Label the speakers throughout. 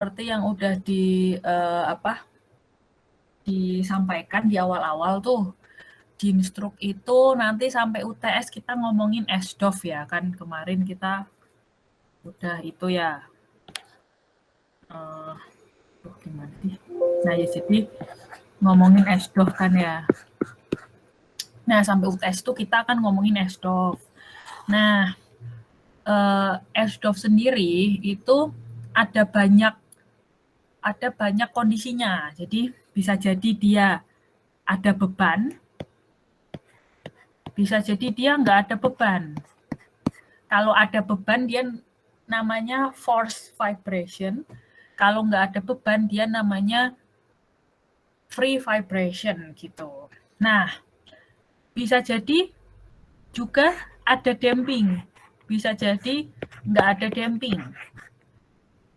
Speaker 1: seperti yang udah disampaikan di awal-awal tuh, di instruk itu nanti sampai UTS kita ngomongin SDOF ya kan, kemarin kita udah itu ya, gimana sih? Nah ya jadi ngomongin SDOF kan ya. Nah sampai UTS itu kita akan ngomongin SDOF. Nah SDOF sendiri itu ada banyak kondisinya. Jadi bisa jadi dia ada beban, bisa jadi dia nggak ada beban. Kalau ada beban dia namanya force vibration. Kalau nggak ada beban dia namanya free vibration gitu. Nah, bisa jadi juga ada damping. Bisa jadi nggak ada damping.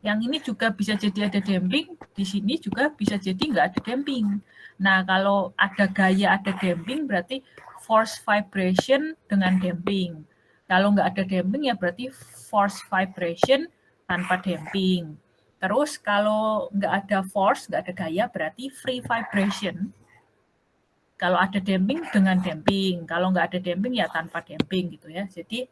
Speaker 1: Yang ini juga bisa jadi ada damping, di sini juga bisa jadi nggak ada damping. Nah, kalau ada gaya ada damping berarti force vibration dengan damping. Kalau nggak ada damping ya berarti force vibration tanpa damping. Terus kalau nggak ada force, nggak ada gaya berarti free vibration. Kalau ada damping dengan damping, kalau nggak ada damping ya tanpa damping gitu ya. Jadi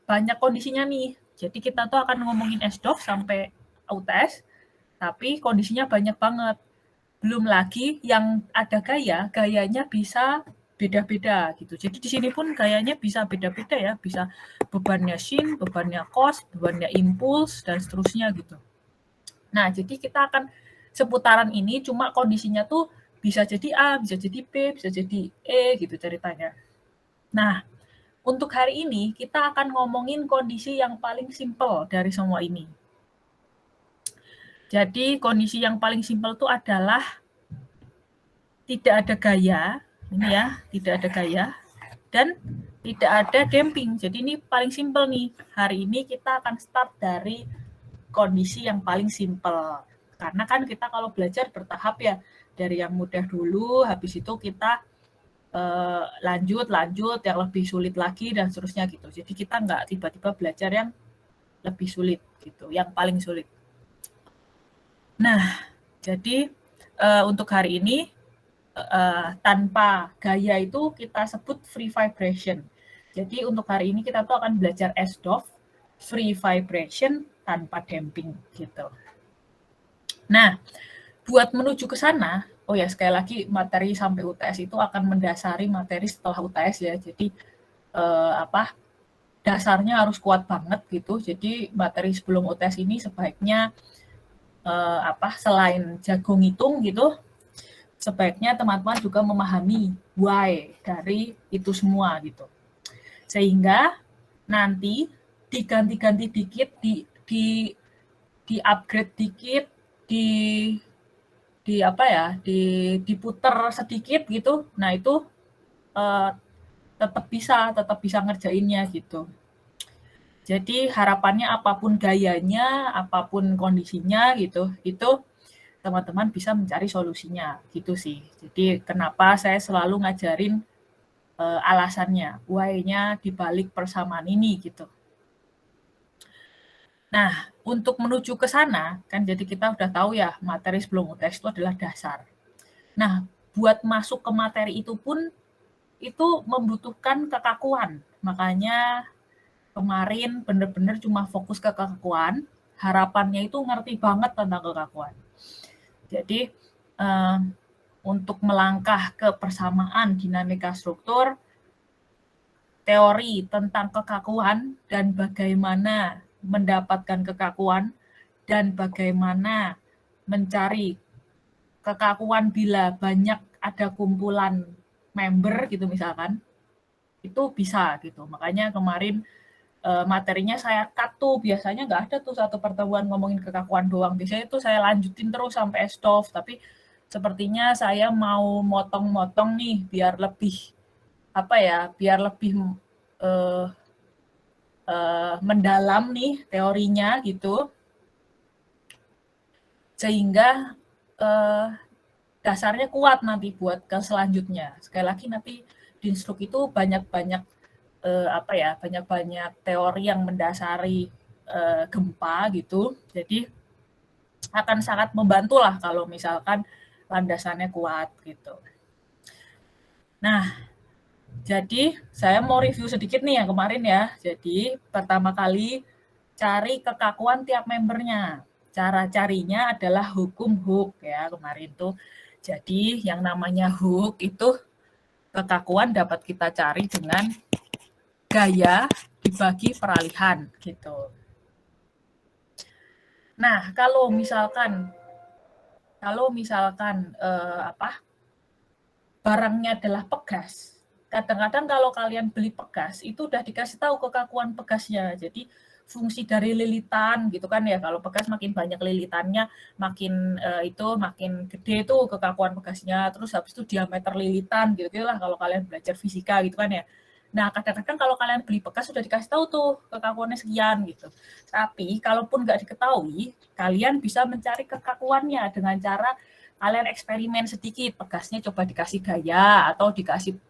Speaker 1: banyak kondisinya nih. Jadi kita tuh akan ngomongin SDOF sampai UTS, tapi kondisinya banyak banget. Belum lagi yang ada gayanya bisa beda-beda gitu. Jadi di sini pun gayanya bisa beda-beda ya, bisa bebannya shin, bebannya cos, bebannya impuls dan seterusnya gitu. Nah, jadi kita akan seputaran ini cuma kondisinya tuh bisa jadi A, bisa jadi B, bisa jadi E gitu ceritanya. Nah, untuk hari ini kita akan ngomongin kondisi yang paling simpel dari semua ini. Jadi kondisi yang paling simpel itu adalah tidak ada gaya, ini ya, tidak ada gaya, dan tidak ada damping. Jadi ini paling simpel nih. Hari ini kita akan start dari kondisi yang paling simpel. Karena kan kita kalau belajar bertahap ya, dari yang mudah dulu, habis itu kita lanjut, yang lebih sulit lagi, dan seterusnya gitu. Jadi kita nggak tiba-tiba belajar yang lebih sulit gitu, yang paling sulit. Nah, jadi untuk hari ini tanpa gaya itu kita sebut free vibration. Jadi untuk hari ini kita tuh akan belajar SDOF, free vibration tanpa damping gitu. Nah, buat menuju ke sana, oh ya sekali lagi materi sampai UTS itu akan mendasari materi setelah UTS ya. Jadi dasarnya harus kuat banget gitu. Jadi materi sebelum UTS ini sebaiknya selain jago ngitung gitu, sebaiknya teman-teman juga memahami why dari itu semua gitu. Sehingga nanti diganti-ganti dikit, di upgrade dikit, di diputer sedikit gitu. Nah, itu tetap bisa ngerjainnya gitu. Jadi harapannya apapun gayanya, apapun kondisinya gitu, itu teman-teman bisa mencari solusinya gitu sih. Jadi kenapa saya selalu ngajarin alasannya, why-nya dibalik persamaan ini gitu. Nah, untuk menuju ke sana, kan jadi kita udah tahu ya, materi sebelum UTS itu adalah dasar. Nah, buat masuk ke materi itu pun, itu membutuhkan kekakuan. Makanya kemarin bener-bener cuma fokus ke kekakuan, harapannya itu ngerti banget tentang kekakuan. Jadi, untuk melangkah ke persamaan dinamika struktur, teori tentang kekakuan dan bagaimana mendapatkan kekakuan dan bagaimana mencari kekakuan bila banyak ada kumpulan member gitu misalkan, itu bisa gitu. Makanya kemarin materinya saya cut tuh, biasanya nggak ada tuh satu pertemuan ngomongin kekakuan doang. Biasanya itu saya lanjutin terus sampai SDOF, tapi sepertinya saya mau motong-motong nih biar lebih uh, mendalam nih teorinya gitu, sehingga dasarnya kuat nanti buat ke selanjutnya. Sekali lagi nanti di instruk itu banyak-banyak banyak-banyak teori yang mendasari gempa gitu. Jadi akan sangat membantu lah kalau misalkan landasannya kuat gitu. Nah, jadi saya mau review sedikit nih yang kemarin ya. Jadi pertama kali cari kekakuan tiap membernya. Cara carinya adalah hukum hook ya kemarin tuh. Jadi yang namanya hook itu kekakuan dapat kita cari dengan gaya dibagi peralihan gitu. Nah, kalau misalkan barangnya adalah pegas. Kadang-kadang kalau kalian beli pegas, itu udah dikasih tahu kekakuan pegasnya. Jadi fungsi dari lilitan gitu kan ya. Kalau pegas makin banyak lilitannya, makin makin gede tuh kekakuan pegasnya. Terus habis itu diameter lilitan gitu lah kalau kalian belajar fisika gitu kan ya. Nah, kadang-kadang kalau kalian beli bekas sudah dikasih tahu tuh kekakuannya sekian gitu. Tapi kalaupun nggak diketahui, kalian bisa mencari kekakuannya dengan cara kalian eksperimen sedikit, bekasnya coba dikasih gaya atau dikasih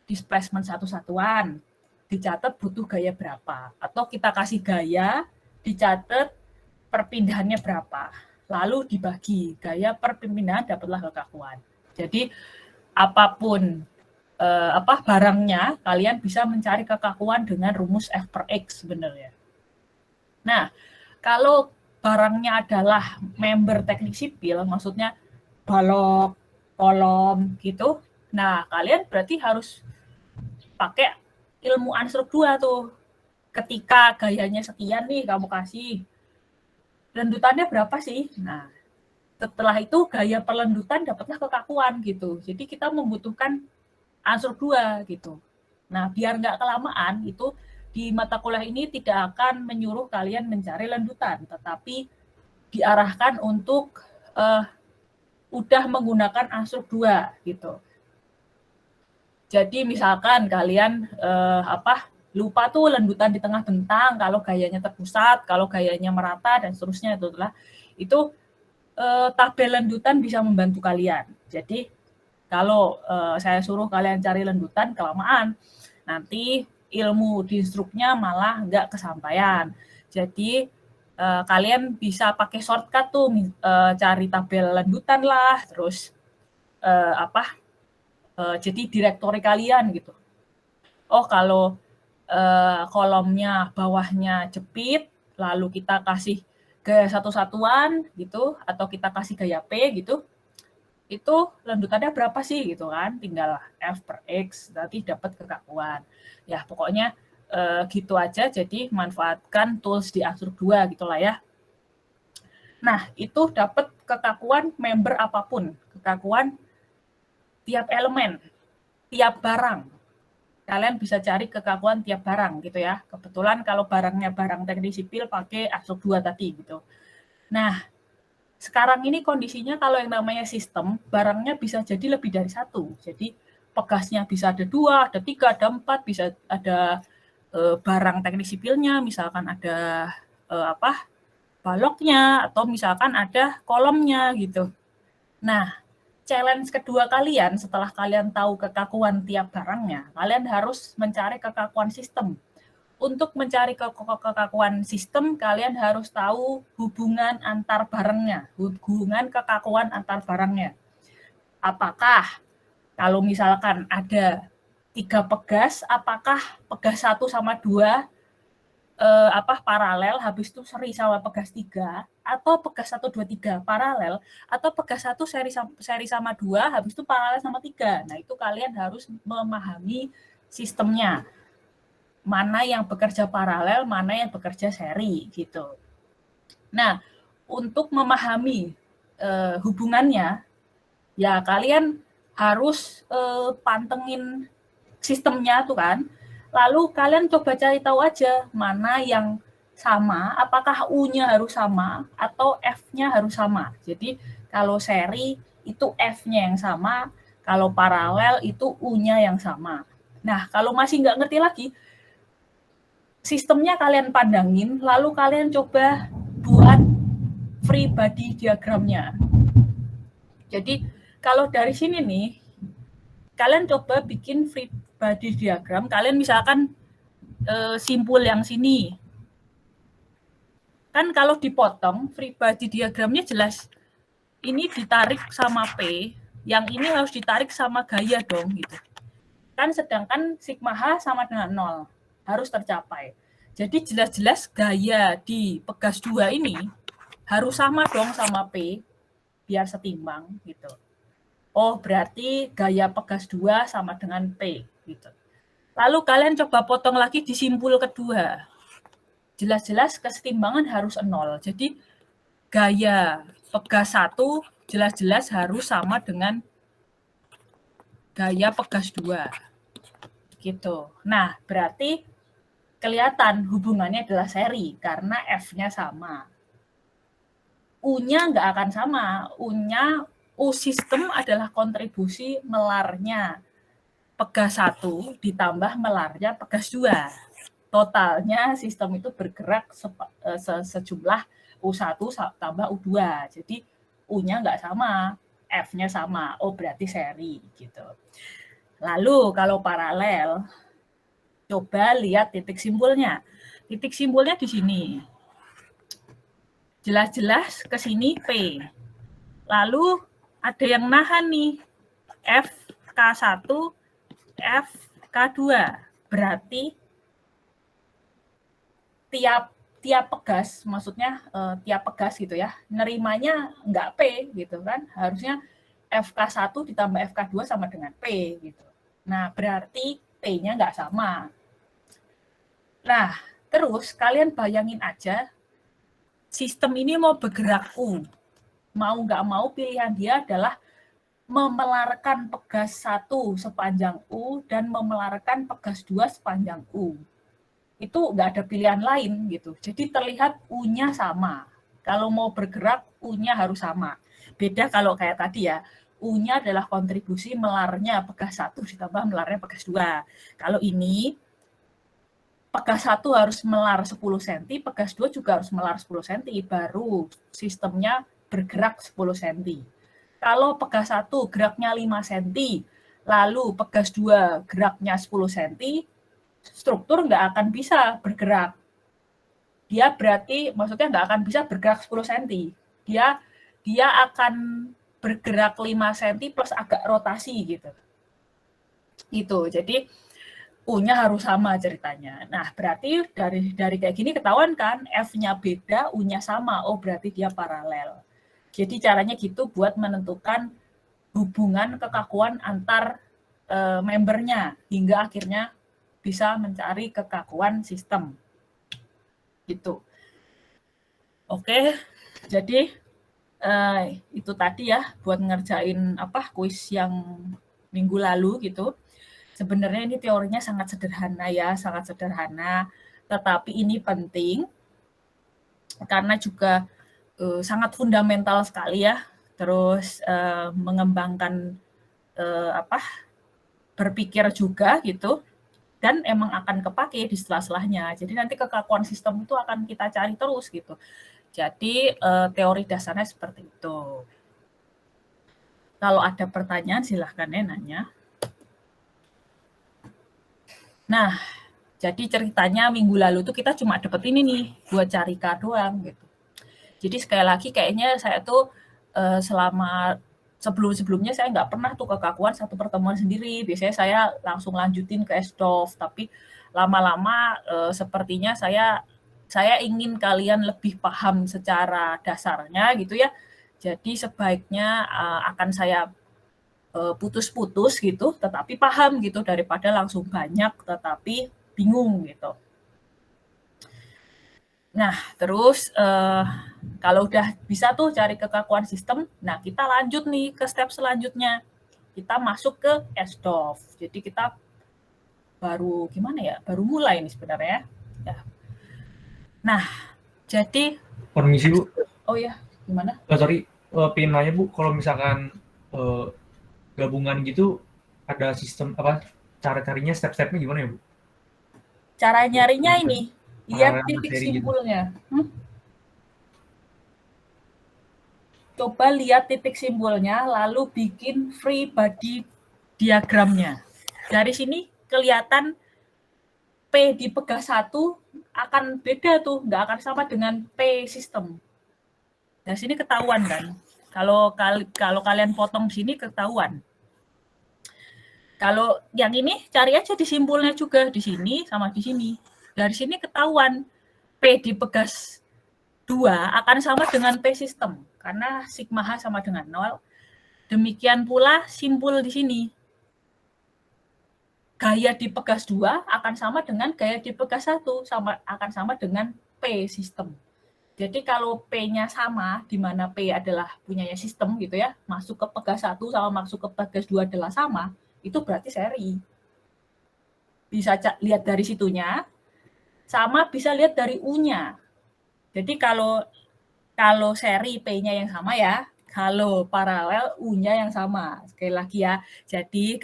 Speaker 1: displacement satu-satuan, dicatat butuh gaya berapa, atau kita kasih gaya, dicatat perpindahannya berapa, lalu dibagi gaya perpindahan dapatlah kekakuan. Jadi apapun barangnya, kalian bisa mencari kekakuan dengan rumus F per X sebenarnya. Nah, kalau barangnya adalah member teknik sipil, maksudnya balok, kolom gitu. Nah, kalian berarti harus pakai ilmu Ansruk 2 tuh. Ketika gayanya sekian nih kamu kasih, lendutannya berapa sih? Nah, setelah itu gaya perlendutan dapatlah kekakuan gitu. Jadi kita membutuhkan Ansruk 2 gitu. Nah, biar nggak kelamaan, itu di mata kuliah ini tidak akan menyuruh kalian mencari lendutan, tetapi diarahkan untuk udah menggunakan Ansruk 2 gitu. Jadi misalkan kalian lupa tuh lendutan di tengah bentang, kalau gayanya terpusat, kalau gayanya merata dan seterusnya itu tabel lendutan bisa membantu kalian. Jadi kalau saya suruh kalian cari lendutan kelamaan, nanti ilmu di struknya malah nggak kesampaian. Jadi kalian bisa pakai shortcut tuh cari tabel lendutan lah, terus jadi direktori kalian gitu. Oh kalau kolomnya bawahnya jepit, lalu kita kasih gaya satu-satuan gitu, atau kita kasih gaya P gitu, itu lendutannya berapa sih gitu kan? Tinggal F per X, nanti dapat kekakuan. Ya pokoknya gitu aja, jadi manfaatkan tools di Ansruk 2 gitulah ya. Nah, itu dapat kekakuan member apapun, kekakuan tiap elemen, tiap barang. Kalian bisa cari kekakuan tiap barang gitu ya. Kebetulan kalau barangnya barang teknik sipil pakai Ansruk 2 tadi gitu. Nah, sekarang ini kondisinya kalau yang namanya sistem, barangnya bisa jadi lebih dari satu. Jadi pegasnya bisa ada 2, ada 3, ada 4, bisa ada barang teknik sipilnya, misalkan ada baloknya, atau misalkan ada kolomnya gitu. Nah, challenge kedua kalian setelah kalian tahu kekakuan tiap barangnya, kalian harus mencari kekakuan sistem. Untuk mencari kekakuan sistem, kalian harus tahu hubungan antar barangnya, hubungan kekakuan antar barangnya. Apakah kalau misalkan ada 3 pegas, apakah pegas 1 sama 2 paralel, habis itu seri sama pegas 3, atau pegas 1, 2, 3 paralel, atau pegas 1 seri sama 2, habis itu paralel sama 3. Nah, itu kalian harus memahami sistemnya. Mana yang bekerja paralel, mana yang bekerja seri, gitu. Nah, untuk memahami hubungannya, ya kalian harus pantengin sistemnya tuh kan. Lalu kalian coba cari tahu aja mana yang sama, apakah U-nya harus sama atau F-nya harus sama. Jadi kalau seri itu F-nya yang sama, kalau paralel itu U-nya yang sama. Nah, kalau masih nggak ngerti lagi, sistemnya kalian pandangin, lalu kalian coba buat free body diagramnya. Jadi kalau dari sini nih, kalian coba bikin free body diagram, kalian misalkan simpul yang sini. Kan kalau dipotong, free body diagramnya jelas. Ini ditarik sama P, yang ini harus ditarik sama gaya dong, gitu. Kan sedangkan sigma H sama dengan 0, harus tercapai. Jadi jelas-jelas gaya di pegas 2 ini harus sama dong sama P, biar setimbang, gitu. Oh, berarti gaya pegas 2 sama dengan P, gitu. Lalu kalian coba potong lagi di simpul kedua. Jelas-jelas kesetimbangan harus 0. Jadi gaya pegas 1 jelas-jelas harus sama dengan gaya pegas 2. Gitu. Nah, berarti kelihatan hubungannya adalah seri karena F-nya sama. U-nya nggak akan sama. U-nya, U sistem adalah kontribusi melarnya pegas 1 ditambah melarnya pegas 2. Totalnya sistem itu bergerak sejumlah U1 tambah U2. Jadi U-nya nggak sama, F-nya sama. Oh, berarti seri gitu. Lalu kalau paralel, coba lihat titik simpulnya. Titik simpulnya di sini. Jelas-jelas ke sini P. Lalu ada yang nahan nih. FK1, FK2. Berarti tiap pegas, maksudnya tiap pegas gitu ya, nerimanya nggak P gitu kan. Harusnya FK1 ditambah FK2 sama dengan P gitu. Nah, berarti P-nya nggak sama. Nah, terus kalian bayangin aja, sistem ini mau bergerak U. Mau nggak mau pilihan dia adalah memelarkan pegas 1 sepanjang U dan memelarkan pegas 2 sepanjang U. Itu nggak ada pilihan lain gitu. Jadi terlihat U-nya sama. Kalau mau bergerak, U-nya harus sama. Beda kalau kayak tadi ya, U-nya adalah kontribusi melarnya pegas 1 ditambah melarnya pegas 2. Kalau ini, pegas 1 harus melar 10 cm, pegas 2 juga harus melar 10 cm, baru sistemnya bergerak 10 cm. Kalau pegas 1 geraknya 5 cm, lalu pegas 2 geraknya 10 cm, struktur nggak akan bisa bergerak. Dia berarti, maksudnya nggak akan bisa bergerak 10 cm. Dia akan bergerak 5 cm plus agak rotasi gitu. Gitu. Jadi U-nya harus sama ceritanya. Nah, berarti dari kayak gini ketahuan kan, F-nya beda, U-nya sama. Oh, berarti dia paralel. Jadi caranya gitu buat menentukan hubungan kekakuan antar membernya hingga akhirnya bisa mencari kekakuan sistem. Gitu. Oke, jadi itu tadi ya buat ngerjain kuis yang minggu lalu gitu. Sebenarnya ini teorinya sangat sederhana ya, sangat sederhana, tetapi ini penting karena juga sangat fundamental sekali ya. Terus mengembangkan berpikir juga gitu, dan emang akan kepake di setelah-setelahnya. Jadi nanti kekakuan sistem itu akan kita cari terus gitu. Jadi teori dasarnya seperti itu. Kalau ada pertanyaan silahkan ya nanya. Nah, jadi ceritanya minggu lalu tuh kita cuma dapet ini nih buat cari K doang gitu. Jadi sekali lagi kayaknya saya tuh selama sebelum-sebelumnya saya nggak pernah tuh kekakuan satu pertemuan sendiri. Biasanya saya langsung lanjutin ke SDOF, tapi lama-lama sepertinya saya ingin kalian lebih paham secara dasarnya gitu ya. Jadi sebaiknya akan saya putus-putus gitu, tetapi paham gitu daripada langsung banyak tetapi bingung gitu. Nah, terus kalau udah bisa tuh cari kekakuan sistem, nah kita lanjut nih ke step selanjutnya. Kita masuk ke SDOF. Jadi kita baru gimana ya? Baru mulai nih sebenarnya. Ya. Nah, jadi
Speaker 2: permisi Bu.
Speaker 1: Oh ya, gimana?
Speaker 2: Sorry, pengen nanya Bu, kalau misalkan gabungan gitu ada sistem cara carinya step-stepnya gimana ya Bu?
Speaker 1: Cara nyarinya ini, lihat titik simpulnya. Coba lihat titik simpulnya, lalu bikin free body diagramnya. Dari sini kelihatan P di pegas 1 akan beda tuh, nggak akan sama dengan P sistem. Nah, sini ketahuan kan. Kalau kalian potong sini ketahuan. Kalau yang ini cari aja di simpulnya juga di sini sama di sini. Dari sini ketahuan P di pegas 2 akan sama dengan P sistem karena sigma H sama dengan 0. Demikian pula simpul di sini. Gaya di pegas 2 akan sama dengan gaya di pegas 1, akan sama dengan P sistem. Jadi kalau P-nya sama, di mana P adalah punyanya sistem gitu ya, masuk ke pegas 1 sama masuk ke pegas 2 adalah sama, itu berarti seri. Bisa lihat dari situnya, sama bisa lihat dari U-nya. Jadi kalau seri P-nya yang sama ya, kalau paralel U-nya yang sama. Sekali lagi ya, jadi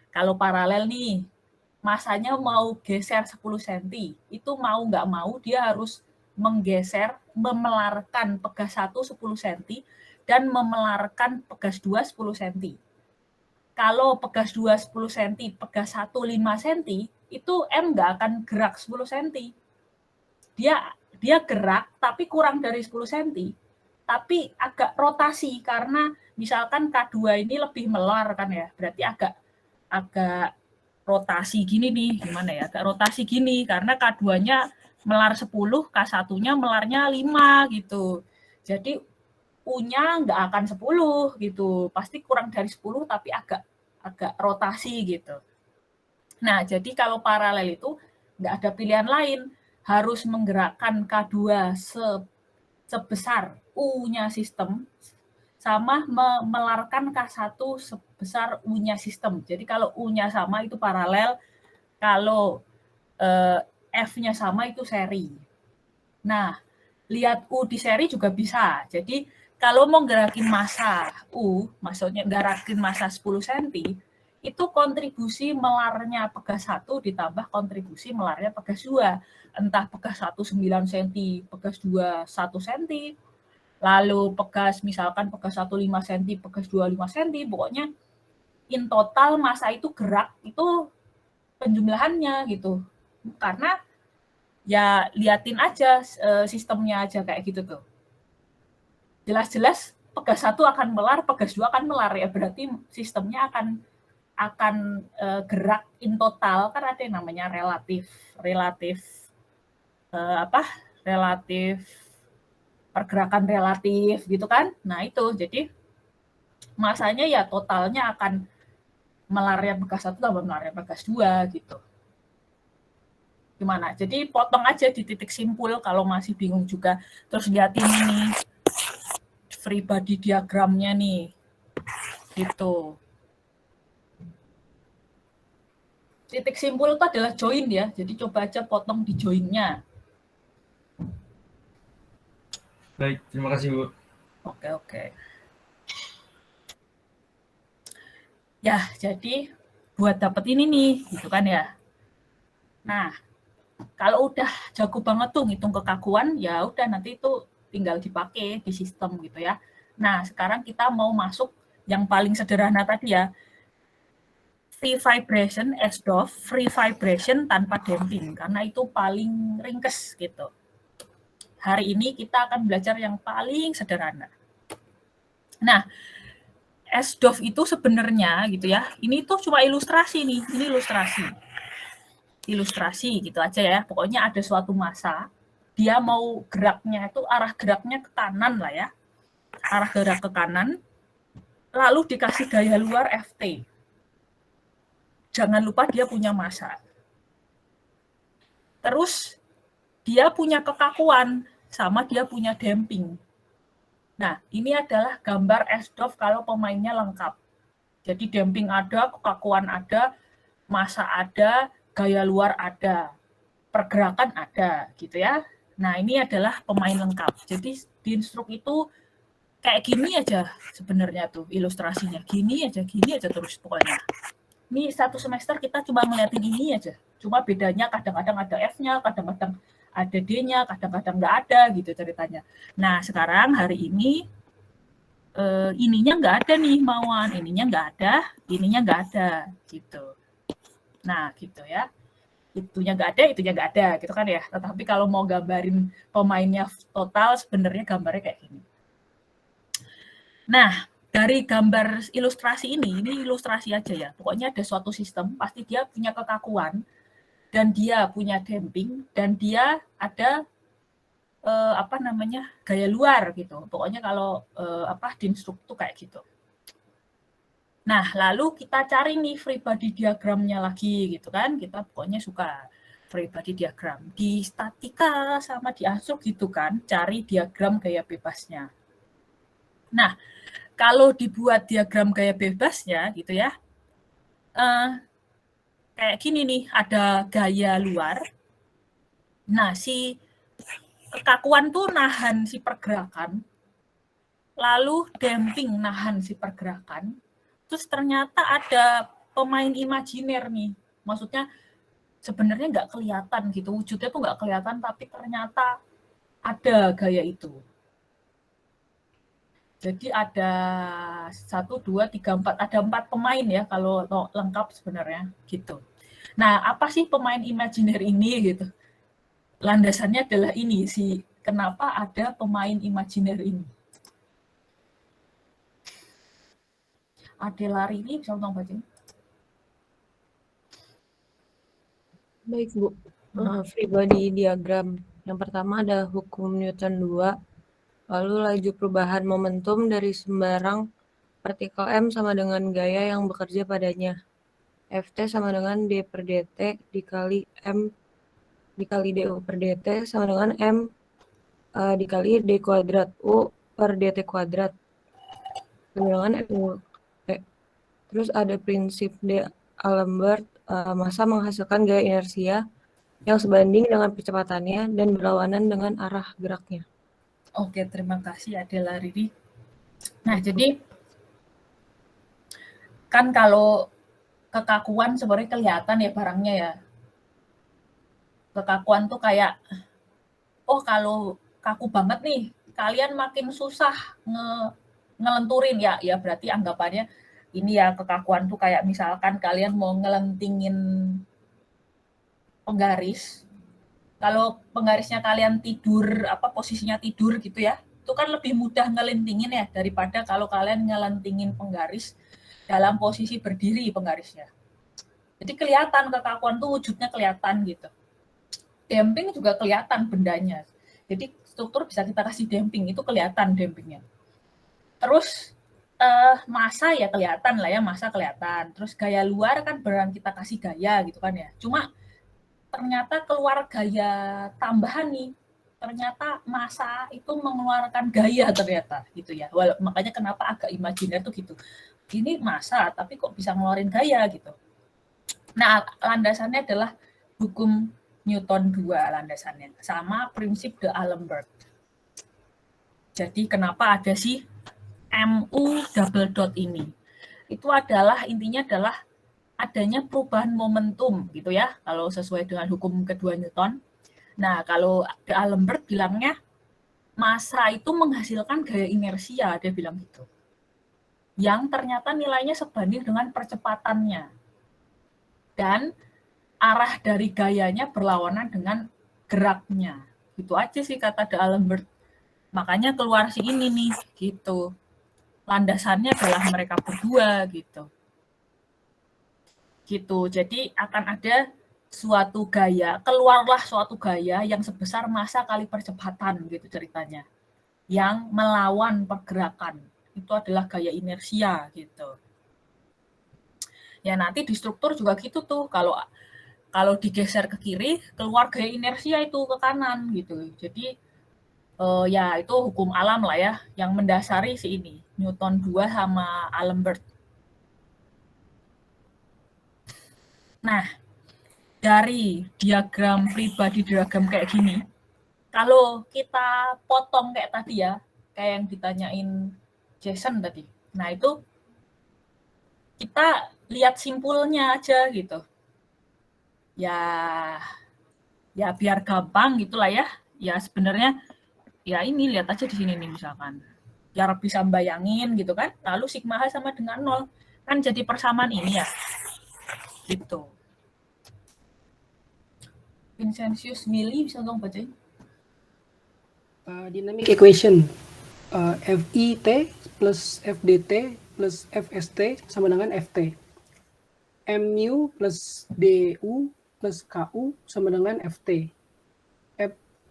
Speaker 1: kalau paralel nih, masanya mau geser 10 cm, itu mau nggak mau dia harus menggeser, memelarkan pegas 1 10 cm, dan memelarkan pegas 2 10 cm. Kalau pegas 2 10 cm, pegas 1 5 cm, itu M nggak akan gerak 10 cm. Dia gerak, tapi kurang dari 10 cm. Tapi agak rotasi, karena misalkan K2 ini lebih melar kan ya, berarti agak rotasi gini nih, gimana ya, agak rotasi gini, karena K2-nya melar 10, K1-nya melarnya 5 gitu. Jadi U-nya nggak akan 10 gitu, pasti kurang dari 10 tapi agak rotasi gitu. Nah, jadi kalau paralel itu nggak ada pilihan lain, harus menggerakkan K2 sebesar U-nya sistem, sama memelarkan K1 sebesar U-nya sistem. Jadi kalau U-nya sama itu paralel, kalau F-nya sama itu seri. Nah, lihat U di seri juga bisa. Jadi kalau mau gerakin massa U, maksudnya gerakin massa 10 cm, itu kontribusi melarnya pegas 1 ditambah kontribusi melarnya pegas 2. Entah pegas 1 9 cm, pegas 2 1 cm, lalu pegas misalkan pegas 1 5 cm, pegas 2 5 cm, pokoknya in total massa itu gerak, itu penjumlahannya gitu. Karena ya liatin aja sistemnya aja kayak gitu tuh. Jelas-jelas pegas 1 akan melar, pegas 2 akan melar ya, berarti sistemnya akan gerak in total, kan ada yang namanya relatif pergerakan relatif gitu kan. Nah itu, jadi masanya ya totalnya akan melarnya pegas 1 tambah melarnya pegas 2 gitu. Gimana? Jadi potong aja di titik simpul kalau masih bingung juga. Terus liatin ini free body diagramnya nih. Gitu. Titik simpul itu adalah join ya. Jadi coba aja potong di joinnya.
Speaker 2: Baik, terima kasih Bu.
Speaker 1: Oke. Ya, jadi buat dapet ini nih, gitu kan ya. Nah, kalau udah jago banget tuh ngitung kekakuan, ya udah nanti itu tinggal dipakai di sistem gitu ya. Nah, sekarang kita mau masuk yang paling sederhana tadi ya. Free vibration, S-DOF, free vibration tanpa damping, karena itu paling ringkes gitu. Hari ini kita akan belajar yang paling sederhana. Nah, S-DOF itu sebenarnya gitu ya, ini tuh cuma ilustrasi nih, ini ilustrasi gitu aja ya. Pokoknya ada suatu massa, dia mau geraknya itu arah geraknya ke kanan lah ya, arah gerak ke kanan, lalu dikasih gaya luar Ft. Jangan lupa dia punya massa. Terus dia punya kekakuan, sama dia punya damping. Nah, ini adalah gambar S-DOF kalau pemainnya lengkap. Jadi damping ada, kekakuan ada, massa ada, gaya luar ada, pergerakan ada, gitu ya. Nah, ini adalah pemain lengkap. Jadi di instruk itu kayak gini aja sebenarnya tuh ilustrasinya. Gini aja terus pokoknya. Ini satu semester kita cuma ngeliatin ini aja. Cuma bedanya kadang-kadang ada F-nya, kadang-kadang ada D-nya, kadang-kadang nggak ada gitu ceritanya. Nah, sekarang hari ini ininya nggak ada nih mauan, ininya nggak ada gitu. Nah, gitu ya. itunya nggak ada gitu kan ya. Tetapi kalau mau gambarin pemainnya total sebenarnya gambarnya kayak gini. Nah, dari gambar ilustrasi ini ilustrasi aja ya. Pokoknya ada suatu sistem, pasti dia punya kekakuan, dan dia punya damping, dan dia ada gaya luar gitu. Pokoknya kalau Dinstruct tuh kayak gitu. Nah, lalu kita cari nih free body diagramnya lagi gitu kan. Kita pokoknya suka free body diagram. Di statika sama di Anstruk gitu kan, cari diagram gaya bebasnya. Nah, kalau dibuat diagram gaya bebasnya gitu ya, kayak gini nih, ada gaya luar. Nah, si kekakuan tuh nahan si pergerakan, lalu damping nahan si pergerakan, terus ternyata ada pemain imajiner nih. Maksudnya sebenarnya nggak kelihatan gitu, wujudnya tuh nggak kelihatan, tapi ternyata ada gaya itu. Jadi ada 1, 2, 3, 4, ada 4 pemain ya kalau lengkap sebenarnya gitu. Nah, apa sih pemain imajiner ini gitu? Landasannya adalah ini sih, kenapa ada pemain imajiner ini. Adelari ini bisa tolong baca.
Speaker 3: Baik, Bu. Free body diagram. Yang pertama ada hukum Newton 2, lalu laju perubahan momentum dari sembarang partikel M sama dengan gaya yang bekerja padanya. Ft sama dengan D per dt dikali M dikali du per dt sama dengan M dikali d kuadrat U per dt kuadrat. Sama dengan MU. Terus ada prinsip D'Alembert, massa menghasilkan gaya inersia yang sebanding dengan kecepatannya dan berlawanan dengan arah geraknya.
Speaker 1: Oke, terima kasih Adela Riri. Nah, jadi kan kalau kekakuan sebenarnya kelihatan ya barangnya ya. Kekakuan tuh kayak, oh kalau kaku banget nih, kalian makin susah ngelenturin ya berarti anggapannya ini ya kekakuan tuh kayak misalkan kalian mau ngelentingin penggaris. Kalau penggarisnya kalian tidur, posisinya tidur gitu ya, itu kan lebih mudah ngelentingin ya daripada kalau kalian ngelentingin penggaris dalam posisi berdiri penggarisnya. Jadi kelihatan kekakuan tuh wujudnya kelihatan gitu. Damping juga kelihatan bendanya. Jadi struktur bisa kita kasih damping, itu kelihatan dampingnya. Terus massa ya kelihatan lah ya, massa kelihatan. Terus gaya luar kan beran kita kasih gaya gitu kan ya. Cuma ternyata keluar gaya tambahan nih. Ternyata massa itu mengeluarkan gaya ternyata gitu ya. Makanya kenapa agak imajiner tuh gitu. Ini massa tapi kok bisa ngeluarin gaya gitu. Nah, landasannya adalah hukum Newton 2 landasannya. Sama prinsip D'Alembert. Jadi kenapa ada si MU double dot ini? Itu adalah intinya adalah adanya perubahan momentum gitu ya, kalau sesuai dengan hukum kedua Newton. Nah, kalau D'Alembert bilangnya massa itu menghasilkan gaya inersia, dia bilang gitu. Yang ternyata nilainya sebanding dengan percepatannya. Dan arah dari gayanya berlawanan dengan geraknya. Itu aja sih kata D'Alembert. Makanya keluar si ini nih, gitu. Landasannya adalah mereka berdua, gitu. Gitu. Jadi akan ada suatu gaya, keluarlah suatu gaya yang sebesar massa kali percepatan, gitu ceritanya. Yang melawan pergerakan. Itu adalah gaya inersia, gitu. Ya nanti di struktur juga gitu tuh, kalau digeser ke kiri, keluar gaya inersia itu ke kanan gitu. Jadi ya itu hukum alam lah ya, yang mendasari si ini, Newton 2 sama D'Alembert. Nah, dari diagram free body diagram kayak gini, kalau kita potong kayak tadi ya, kayak yang ditanyain Jason tadi. Nah, itu kita lihat simpulnya aja gitu. Ya biar gampang gitulah ya. Ya sebenarnya ya ini lihat aja di sini nih misalkan. Biar bisa bayangin gitu kan. Lalu sigma H sama dengan 0. Kan jadi persamaan ini ya. Gitu. Vincentius-Willi bisa dong bacain?
Speaker 4: Dynamic equation. FIT plus FDT plus FST sama dengan FT. MU plus DU plus KU sama dengan FT.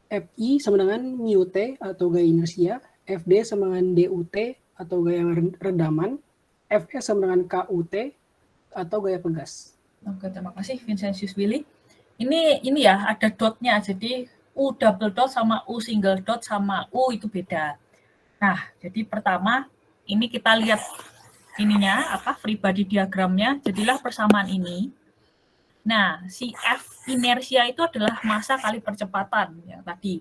Speaker 4: FI sama dengan MUT atau gaya inersia. FD sama dengan DUT atau gaya redaman. FS sama dengan KUT atau gaya pegas.
Speaker 1: Oke, terima kasih Vincentius-Willi. Ini ya, ada dotnya, jadi U double dot sama U single dot sama U itu beda. Nah, jadi pertama ini kita lihat ininya free body diagramnya, jadilah persamaan ini. Nah, si F inersia itu adalah massa kali percepatan yang tadi,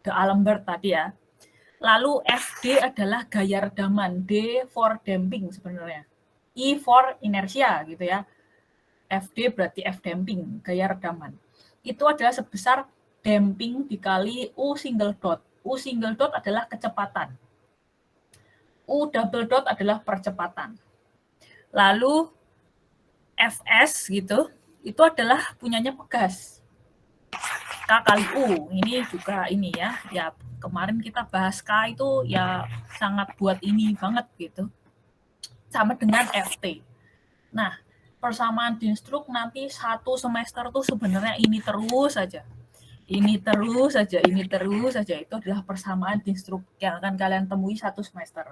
Speaker 1: D'Alembert tadi ya. Lalu FD adalah gaya redaman, D for damping sebenarnya, I for inersia gitu ya. FD berarti F damping, gaya redaman. Itu adalah sebesar damping dikali U single dot. U single dot adalah kecepatan. U double dot adalah percepatan. Lalu Fs gitu, itu adalah punyanya pegas. K kali U, ini juga ini ya. Ya kemarin kita bahas K itu ya sangat buat ini banget gitu. Sama dengan Ft. Nah, persamaan Dinstrup nanti satu semester tuh sebenarnya ini terus saja. Ini terus saja, ini terus saja. Itu adalah persamaan Dinstrup yang akan kalian temui satu semester.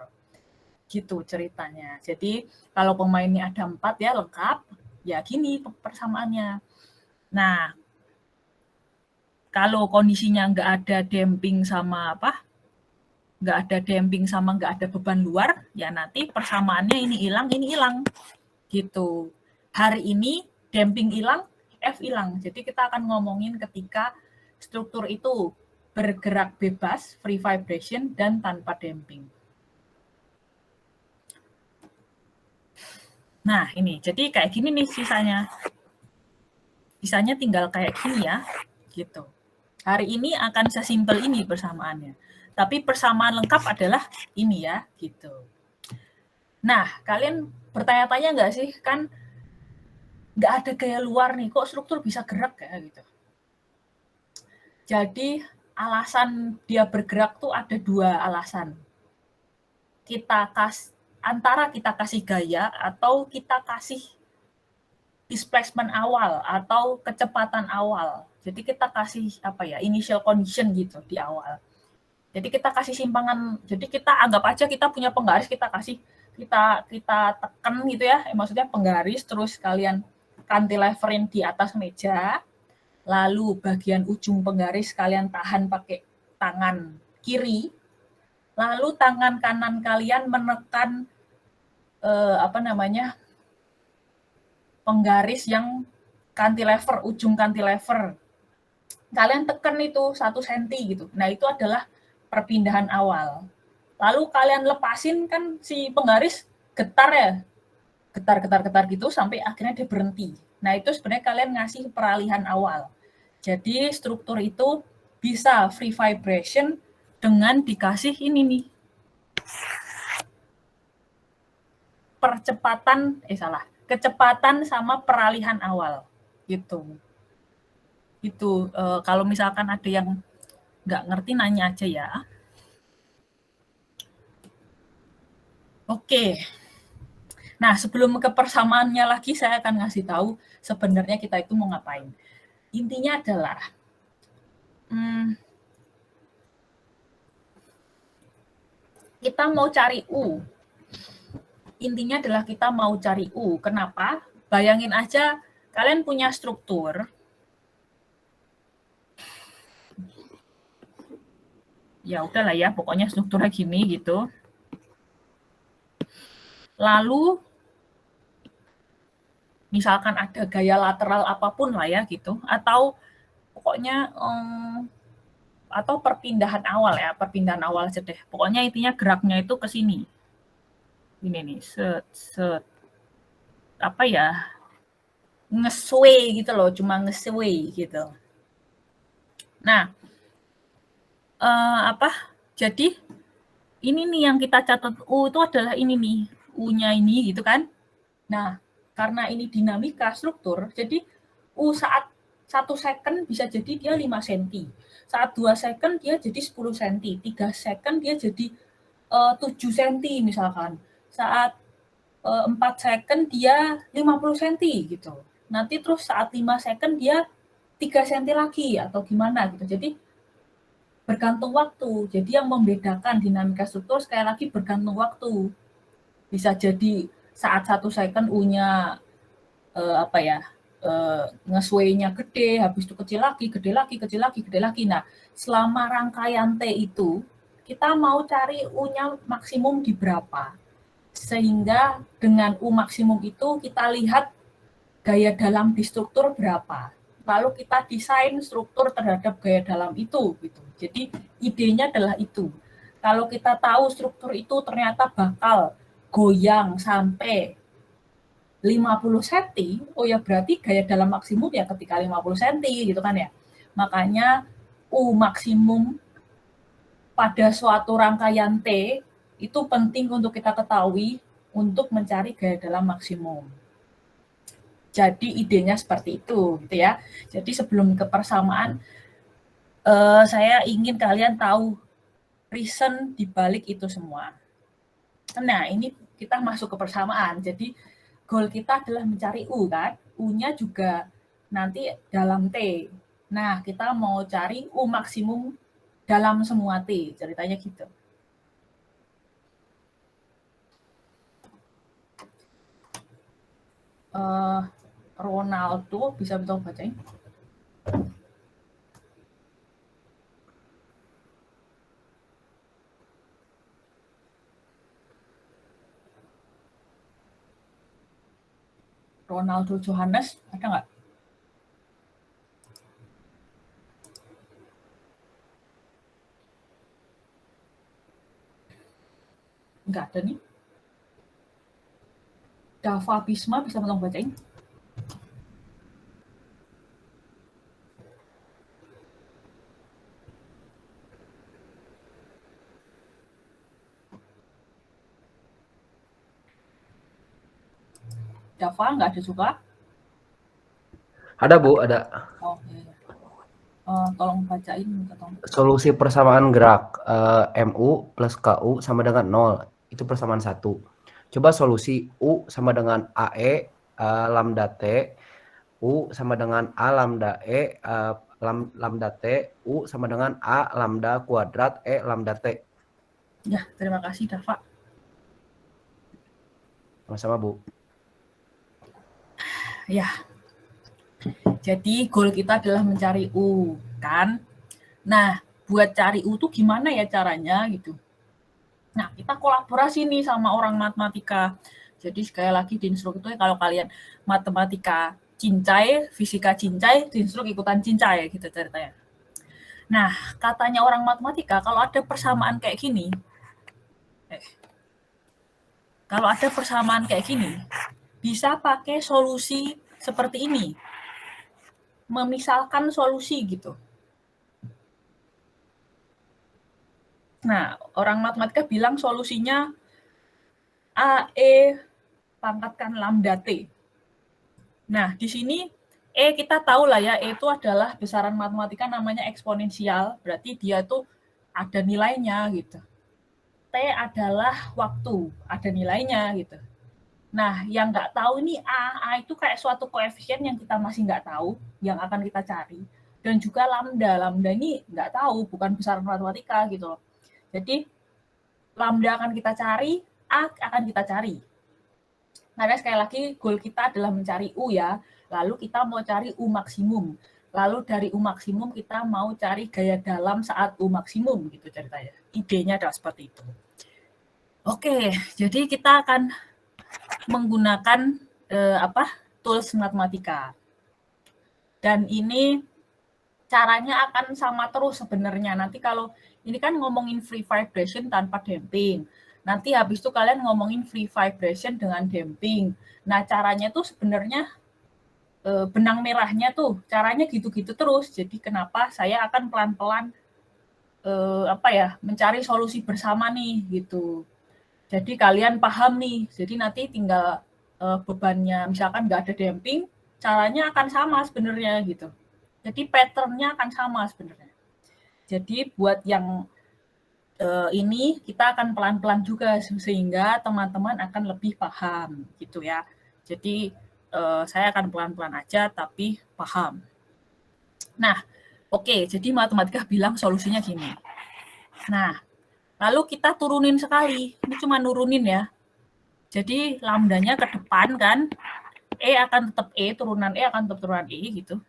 Speaker 1: Gitu ceritanya. Jadi kalau pemainnya ada 4 ya lengkap, ya gini persamaannya. Nah, kalau kondisinya nggak ada damping sama nggak ada damping sama nggak ada beban luar, ya nanti persamaannya ini hilang, gitu. Hari ini damping hilang, F hilang. Jadi kita akan ngomongin ketika struktur itu bergerak bebas, free vibration, dan tanpa damping. Nah, ini. Jadi kayak gini nih sisanya. Sisanya tinggal kayak gini ya. Gitu. Hari ini akan sesimpel ini persamaannya. Tapi persamaan lengkap adalah ini ya. Gitu. Nah, kalian bertanya-tanya nggak sih? Kan nggak ada gaya luar nih. Kok struktur bisa gerak kayak gitu? Jadi, alasan dia bergerak tuh ada 2 alasan. Antara kita kasih gaya atau kita kasih displacement awal atau kecepatan awal. Jadi kita kasih initial condition gitu di awal. Jadi kita kasih simpangan. Jadi kita anggap aja kita punya penggaris, kita tekan gitu ya. Maksudnya penggaris terus kalian cantileverin di atas meja. Lalu bagian ujung penggaris kalian tahan pakai tangan kiri. Lalu tangan kanan kalian menekan penggaris yang cantilever, ujung cantilever. Kalian tekan itu 1 cm gitu. Nah, itu adalah perpindahan awal. Lalu kalian lepasin kan si penggaris getar ya. Getar gitu sampai akhirnya dia berhenti. Nah, itu sebenarnya kalian ngasih peralihan awal. Jadi struktur itu bisa free vibration dengan dikasih ini nih. Kecepatan sama peralihan awal gitu. Itu kalau misalkan ada yang nggak ngerti nanya aja ya. Oke. Nah, sebelum ke persamaannya lagi saya akan ngasih tahu sebenarnya kita itu mau ngapain. Intinya adalah kita mau cari U. Intinya adalah kita mau cari U. Kenapa? Bayangin aja kalian punya struktur. Ya udahlah ya, pokoknya strukturnya gini gitu. Lalu misalkan ada gaya lateral apapun lah ya gitu, atau pokoknya atau perpindahan awal aja deh. Pokoknya intinya geraknya itu ke sini. Ini nih, nge-sway gitu loh, cuma nge-sway gitu. Nah, jadi ini nih yang kita catat U itu adalah ini nih, U-nya ini gitu kan. Nah, karena ini dinamika struktur, jadi U saat 1 second bisa jadi dia 5 cm. Saat 2 second dia jadi 10 cm. 3 second dia jadi 7 cm misalkan. Saat 4 second dia 50 cm gitu. Nanti terus saat 5 second dia 3 cm lagi atau gimana gitu. Jadi bergantung waktu. Jadi yang membedakan dinamika struktur sekali lagi bergantung waktu. Bisa jadi saat 1 second U-nya nge-sway-nya gede, habis itu kecil lagi, gede lagi, kecil lagi, gede lagi. Nah, selama rangkaian T itu, kita mau cari U-nya maksimum di berapa. Sehingga dengan U maksimum itu kita lihat gaya dalam di struktur berapa. Lalu kita desain struktur terhadap gaya dalam itu. Gitu. Jadi idenya adalah itu. Kalau kita tahu struktur itu ternyata bakal goyang sampai 50 cm, oh ya berarti gaya dalam maksimum ya ketika 50 cm gitu kan ya. Makanya U maksimum pada suatu rangkaian T itu penting untuk kita ketahui untuk mencari gaya dalam maksimum. Jadi idenya seperti itu gitu ya. Jadi sebelum ke persamaan, saya ingin kalian tahu reason di balik itu semua. Nah ini kita masuk ke persamaan. Jadi goal kita adalah mencari U kan, U-nya juga nanti dalam T. Nah, kita mau cari U maksimum dalam semua T, ceritanya gitu. Ronaldo, bisa tolong bacain? Ronaldo Johannes, ada nggak? Nggak ada nih. Dava Bisma, bisa tolong bacain? Dava, nggak ada juga?
Speaker 5: Ada Bu, ada.
Speaker 1: Oh, iya. Tolong bacain. Tolong.
Speaker 5: Solusi persamaan gerak MU plus KU sama dengan 0. Itu persamaan 1. Coba solusi U sama dengan AE lambda T, U sama dengan A lambda E lambda T, U sama dengan A lambda kuadrat E lambda T.
Speaker 1: Ya, terima kasih Dava.
Speaker 5: Sama-sama Bu.
Speaker 1: Ya, jadi goal kita adalah mencari U, kan? Nah, buat cari U tuh gimana ya caranya gitu. Nah, kita kolaborasi nih sama orang matematika. Jadi sekali lagi di instruk itu kalau kalian matematika cincai, fisika cincai, di instruk ikutan cincai gitu ceritanya. Nah, katanya orang matematika kalau ada persamaan kayak gini, bisa pakai solusi seperti ini. Memisalkan solusi gitu. Nah, orang matematika bilang solusinya AE pangkatkan lambda T. Nah, di sini E kita tahu lah ya, E itu adalah besaran matematika namanya eksponensial, berarti dia tuh ada nilainya gitu. T adalah waktu, ada nilainya gitu. Nah, yang nggak tahu ini A itu kayak suatu koefisien yang kita masih nggak tahu, yang akan kita cari. Dan juga lambda ini nggak tahu, bukan besaran matematika gitu loh. Jadi, lambda akan kita cari, A akan kita cari. Karena sekali lagi, goal kita adalah mencari U ya, lalu kita mau cari U maksimum. Lalu dari U maksimum kita mau cari gaya dalam saat U maksimum gitu ceritanya. Idenya adalah seperti itu. Oke, jadi kita akan menggunakan tools matematika. Dan ini caranya akan sama terus sebenarnya. Nanti kalau ini kan ngomongin free vibration tanpa damping. Nanti habis itu kalian ngomongin free vibration dengan damping. Nah, caranya tuh sebenarnya benang merahnya tuh caranya gitu-gitu terus. Jadi kenapa saya akan pelan-pelan mencari solusi bersama nih gitu. Jadi kalian paham nih, jadi nanti tinggal bebannya, misalkan nggak ada damping, caranya akan sama sebenarnya gitu. Jadi pattern-nya akan sama sebenarnya. Jadi buat yang ini kita akan pelan-pelan juga sehingga teman-teman akan lebih paham gitu ya. Jadi saya akan pelan-pelan aja tapi paham. Nah, oke, jadi matematika bilang solusinya gini. Nah, lalu kita turunin sekali. Ini cuma nurunin ya. Jadi lambdanya ke depan kan, E akan tetap E, turunan E akan tetap turunan E gitu.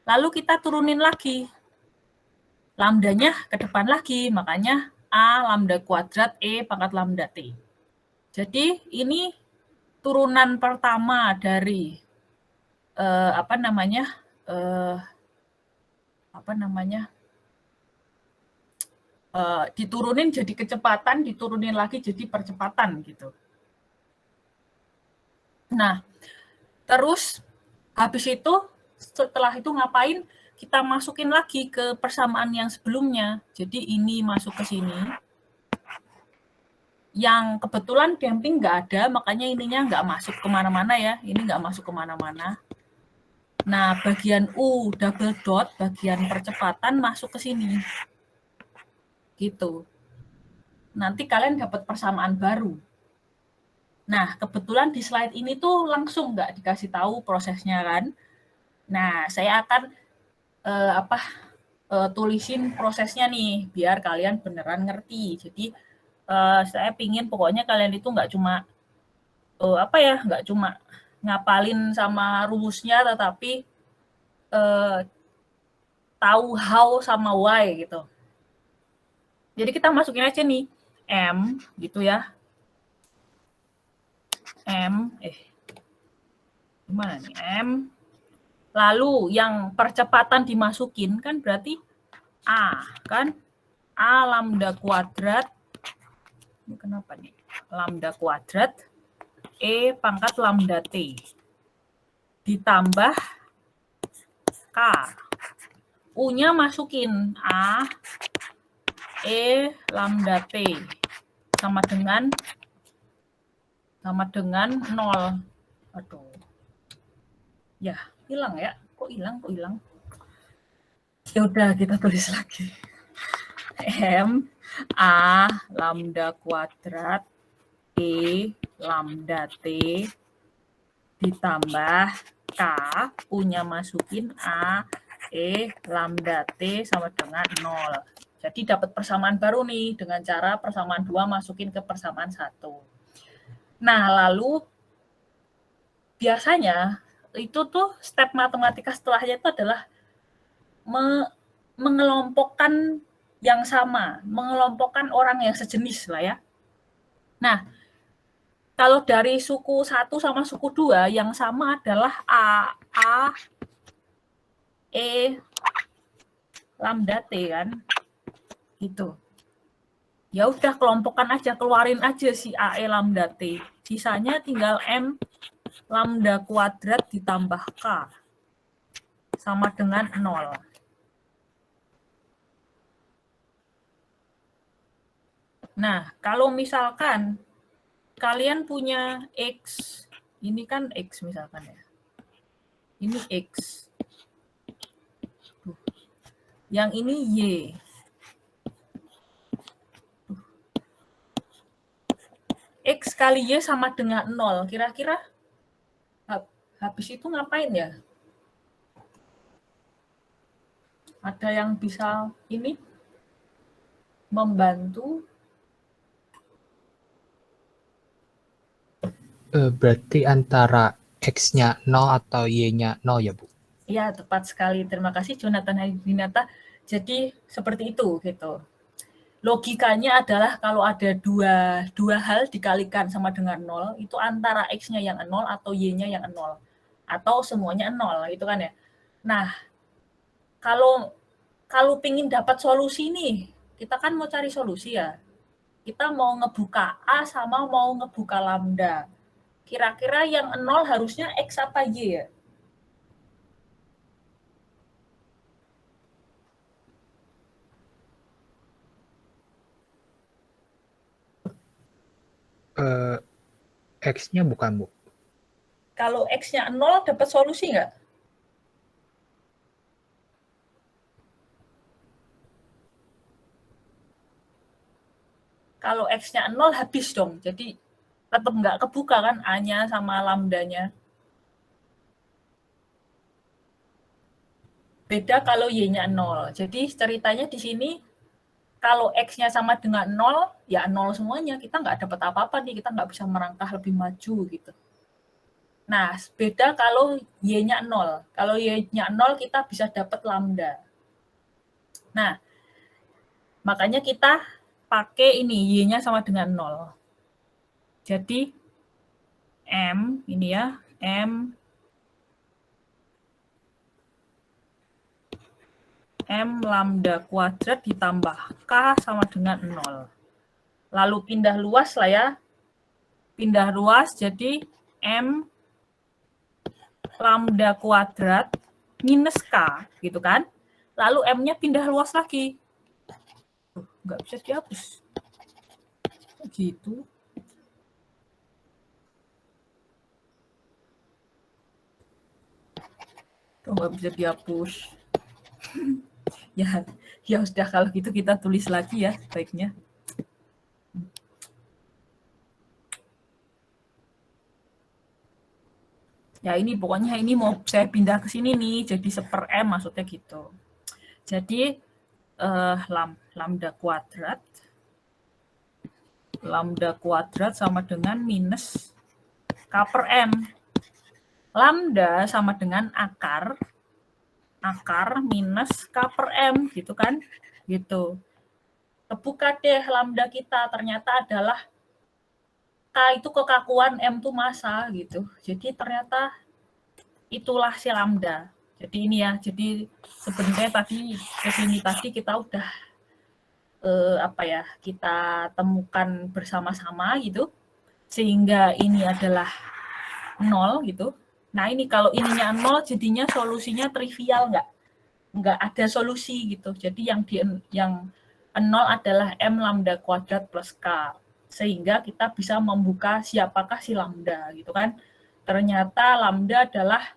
Speaker 1: Lalu kita turunin lagi. Lambdanya ke depan lagi, makanya A lambda kuadrat E pangkat lambda T. Jadi ini turunan pertama dari diturunin jadi kecepatan, diturunin lagi jadi percepatan gitu. Nah, terus habis itu setelah itu ngapain? Kita masukin lagi ke persamaan yang sebelumnya. Jadi ini masuk ke sini. Yang kebetulan damping nggak ada, makanya ininya nggak masuk kemana-mana ya. Ini nggak masuk kemana-mana. Nah, bagian U double dot, bagian percepatan masuk ke sini. Gitu. Nanti kalian dapat persamaan baru. Nah, kebetulan di slide ini tuh langsung nggak dikasih tahu prosesnya kan. Nah, saya akan tulisin prosesnya nih, biar kalian beneran ngerti. Jadi, saya pingin pokoknya kalian itu nggak cuma nggak cuma ngapalin sama rumusnya, tetapi tahu how sama why gitu. Jadi kita masukin aja nih M gitu ya. Gimana nih M. Lalu yang percepatan dimasukin kan berarti A kan. A lambda kuadrat. Ini kenapa nih? Lambda kuadrat E pangkat lambda T ditambah K. U-nya masukin A E lambda T sama dengan 0. Aduh. Ya, hilang ya. Kok hilang? Ya udah kita tulis lagi. M A lambda kuadrat E lambda T ditambah K, U-nya masukin A E lambda T sama dengan 0. Jadi dapat persamaan baru nih dengan cara persamaan 2 masukin ke persamaan 1. Nah, lalu biasanya itu tuh step matematika setelahnya itu adalah mengelompokkan yang sama, mengelompokkan orang yang sejenis lah ya. Nah, kalau dari suku 1 sama suku 2 yang sama adalah A E lambda T kan. Gitu. Ya udah kelompokkan aja, keluarin aja si A E lambda T. Sisanya tinggal M lambda kuadrat ditambah K sama dengan 0. Nah, kalau misalkan kalian punya X, ini kan X misalkan ya. Ini X. Yang ini Y. X kali Y sama dengan 0. Kira-kira habis itu ngapain ya? Ada yang bisa ini membantu?
Speaker 6: Berarti antara X-nya 0 atau Y-nya 0 ya, Bu?
Speaker 1: Ya, tepat sekali. Terima kasih Jonathan Hadinata. Jadi seperti itu gitu. Logikanya adalah kalau ada dua hal dikalikan sama dengan 0, itu antara X-nya yang 0 atau Y-nya yang 0. Atau semuanya 0, gitu kan ya. Nah, kalau pingin dapat solusi nih, kita kan mau cari solusi ya. Kita mau ngebuka A sama mau ngebuka lambda. Kira-kira yang 0 harusnya X apa Y ya?
Speaker 6: X-nya bukan, Bu.
Speaker 1: Kalau X-nya 0 dapat solusi nggak? Kalau X-nya 0 habis dong. Jadi tetap nggak kebuka kan A-nya sama lambdanya. Beda kalau Y-nya 0. Jadi ceritanya di sini kalau X-nya sama dengan 0, ya 0 semuanya. Kita nggak dapat apa-apa nih, kita nggak bisa merangkah lebih maju gitu. Nah, beda kalau Y-nya 0. Kalau Y-nya 0, kita bisa dapat lambda. Nah, makanya kita pakai ini, Y-nya sama dengan 0. Jadi, M, ini ya, M lambda kuadrat ditambah K sama dengan 0. Lalu pindah luas lah ya. Pindah luas, jadi M lambda kuadrat minus K, gitu kan. Lalu M-nya pindah luas lagi. Nggak bisa dihapus. Gitu. Tuh, nggak bisa dihapus. Ya sudah, kalau gitu kita tulis lagi ya baiknya. Ya ini pokoknya ini mau saya pindah ke sini nih, jadi 1/m maksudnya gitu. Jadi lambda kuadrat sama dengan minus K/m. Lambda sama dengan akar minus K/m gitu kan. Gitu. Kebuka deh lambda kita, ternyata adalah K itu kekakuan, M itu massa gitu. Jadi ternyata itulah si lambda. Jadi ini ya, jadi sebenarnya tadi kesini tadi kita udah kita temukan bersama-sama gitu, sehingga ini adalah 0 gitu. Nah ini kalau ininya 0 jadinya solusinya trivial, nggak ada solusi gitu. Jadi yang 0 adalah M lambda kuadrat plus K. Sehingga kita bisa membuka siapakah si lambda gitu kan. Ternyata lambda adalah,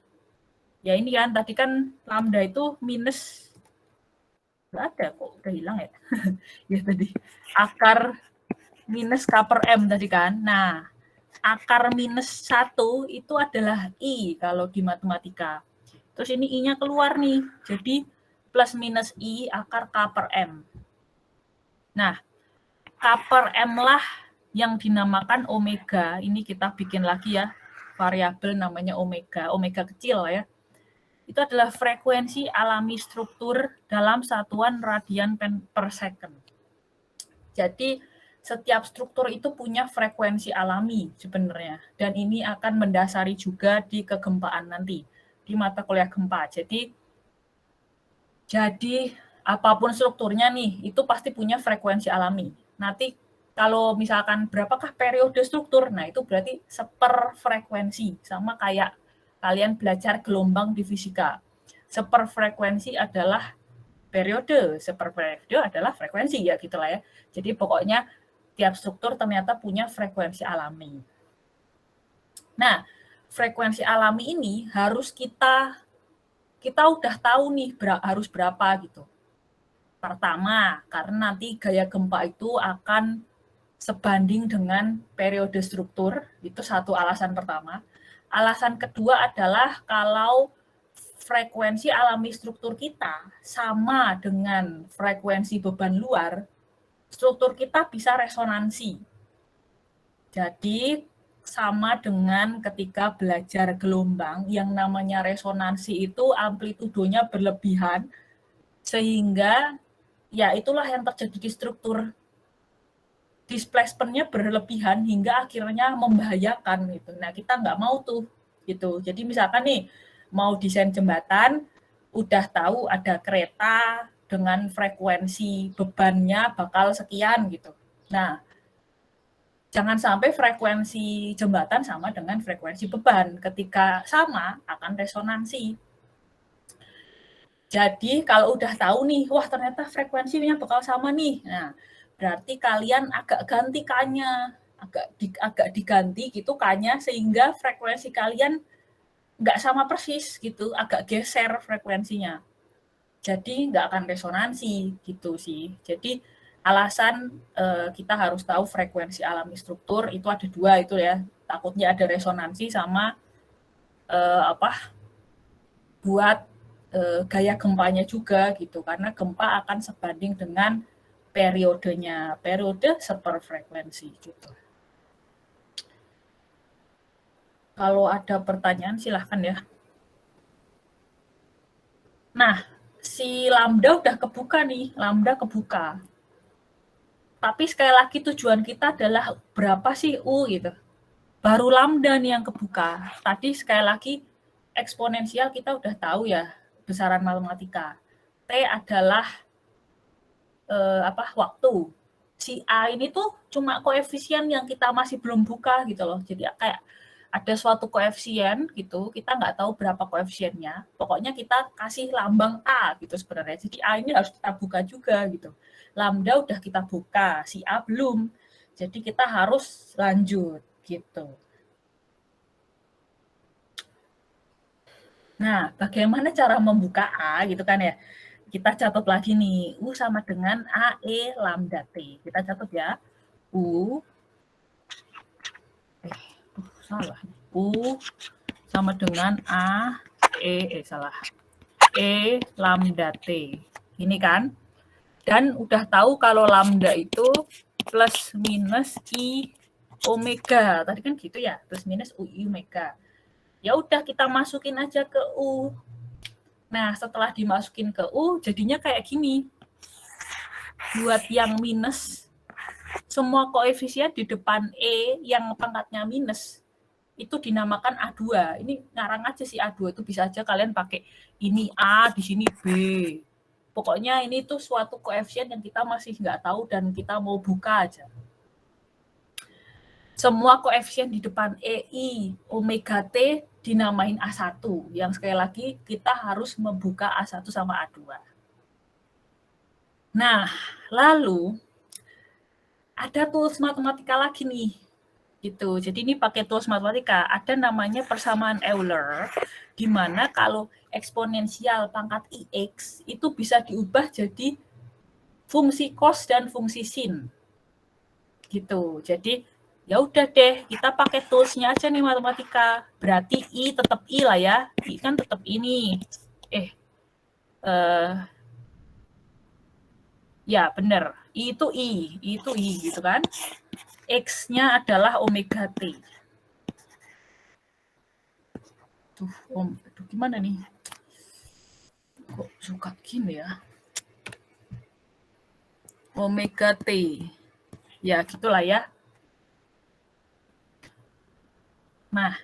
Speaker 1: ya ini kan, tadi kan lambda itu minus, nggak ada kok, udah hilang ya. Ya tadi, akar minus K/m tadi kan. Nah, akar minus 1 itu adalah I kalau di matematika. Terus ini I-nya keluar nih, jadi plus minus I akar K/m. Nah, K/m lah yang dinamakan omega. Ini kita bikin lagi ya, variabel namanya omega kecil ya. Itu adalah frekuensi alami struktur dalam satuan radian per second. Jadi setiap struktur itu punya frekuensi alami sebenarnya. Dan ini akan mendasari juga di kegempaan nanti, di mata kuliah gempa. Jadi apapun strukturnya nih, itu pasti punya frekuensi alami. Nanti kalau misalkan berapakah periode struktur, nah itu berarti seperfrekuensi, sama kayak kalian belajar gelombang di fisika. Seperfrekuensi adalah periode, seperperiode adalah frekuensi, ya gitulah ya. Jadi pokoknya tiap struktur ternyata punya frekuensi alami. Nah, frekuensi alami ini harus kita udah tahu nih harus berapa gitu. Pertama, karena nanti gaya gempa itu akan sebanding dengan periode struktur, itu satu alasan pertama. Alasan kedua adalah kalau frekuensi alami struktur kita sama dengan frekuensi beban luar, struktur kita bisa resonansi. Jadi sama dengan ketika belajar gelombang, yang namanya resonansi itu amplitudonya berlebihan, sehingga ya itulah yang terjadi di struktur. Displacement-nya berlebihan hingga akhirnya membahayakan gitu. Nah, kita nggak mau tuh gitu. Jadi misalkan nih mau desain jembatan, udah tahu ada kereta dengan frekuensi bebannya bakal sekian gitu. Nah, jangan sampai frekuensi jembatan sama dengan frekuensi beban. Ketika sama akan resonansi. Jadi kalau udah tahu nih, wah ternyata frekuensinya bakal sama nih. Nah, berarti kalian agak ganti K-nya, agak diganti gitu K-nya, sehingga frekuensi kalian nggak sama persis gitu, agak geser frekuensinya. Jadi nggak akan resonansi gitu sih. Jadi alasan kita harus tahu frekuensi alami struktur itu ada 2 itu ya. Takutnya ada resonansi sama buat gaya gempanya juga gitu, karena gempa akan sebanding dengan periodenya, periode seperfrekuensi gitu. Kalau ada pertanyaan silahkan ya. Nah, si lambda udah kebuka nih, lambda kebuka. Tapi sekali lagi tujuan kita adalah berapa sih U gitu. Baru lambda nih yang kebuka. Tadi sekali lagi eksponensial kita udah tahu ya, besaran matematika. T adalah waktu. Si A ini tuh cuma koefisien yang kita masih belum buka gitu loh. Jadi kayak ada suatu koefisien gitu, kita nggak tahu berapa koefisiennya. Pokoknya kita kasih lambang A gitu sebenarnya. Jadi A ini harus kita buka juga gitu. Lambda udah kita buka, si A belum. Jadi kita harus lanjut gitu. Nah, bagaimana cara membuka A gitu kan ya? Kita catat lagi nih, U sama dengan AE lambda T. Kita catat ya, U, salah. U sama dengan E lambda T. Ini kan. Dan udah tahu kalau lambda itu plus minus I omega. Tadi kan gitu ya, plus minus UI omega. Ya udah kita masukin aja ke U. Nah, setelah dimasukin ke U, jadinya kayak gini. Buat yang minus, semua koefisien di depan E yang pangkatnya minus, itu dinamakan A2. Ini ngarang aja sih A2 itu, bisa aja kalian pakai ini A, di sini B. Pokoknya ini tuh suatu koefisien yang kita masih nggak tahu dan kita mau buka aja. Semua koefisien di depan EI omega T dinamain A1. Yang sekali lagi kita harus membuka A1 sama A2. Nah, lalu ada tools matematika lagi nih. Gitu. Jadi ini pakai tools matematika. Ada namanya persamaan Euler, di mana kalau eksponensial pangkat IX itu bisa diubah jadi fungsi cos dan fungsi sin. Gitu. Jadi ya udah deh, kita pakai toolsnya aja nih matematika. Berarti I tetap I lah ya. I kan tetap ini. Ya benar. I itu I gitu kan. X-nya adalah omega T. Aduh, gimana nih? Kok suka gini ya? Omega T. Ya, gitulah ya. Nah,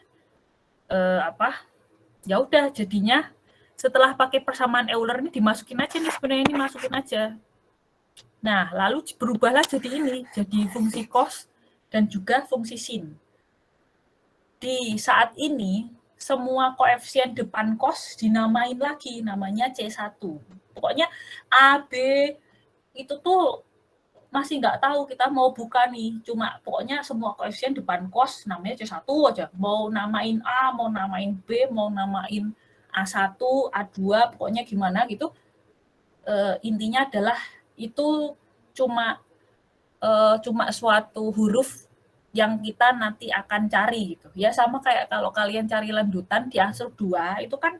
Speaker 1: ya udah jadinya setelah pakai persamaan Euler ini dimasukin aja nih, sebenarnya ini masukin aja. Nah, lalu berubahlah jadi ini, jadi fungsi cos dan juga fungsi sin. Di saat ini semua koefisien depan cos dinamain lagi, namanya C1. Pokoknya A, B itu tuh masih nggak tahu, kita mau buka nih, cuma pokoknya semua koefisien depan cos namanya C1 aja. Mau namain A, mau namain B, mau namain A1, A2, pokoknya gimana gitu. Intinya adalah itu cuma suatu huruf yang kita nanti akan cari gitu. Ya sama kayak kalau kalian cari lanjutan di Asruk 2 itu kan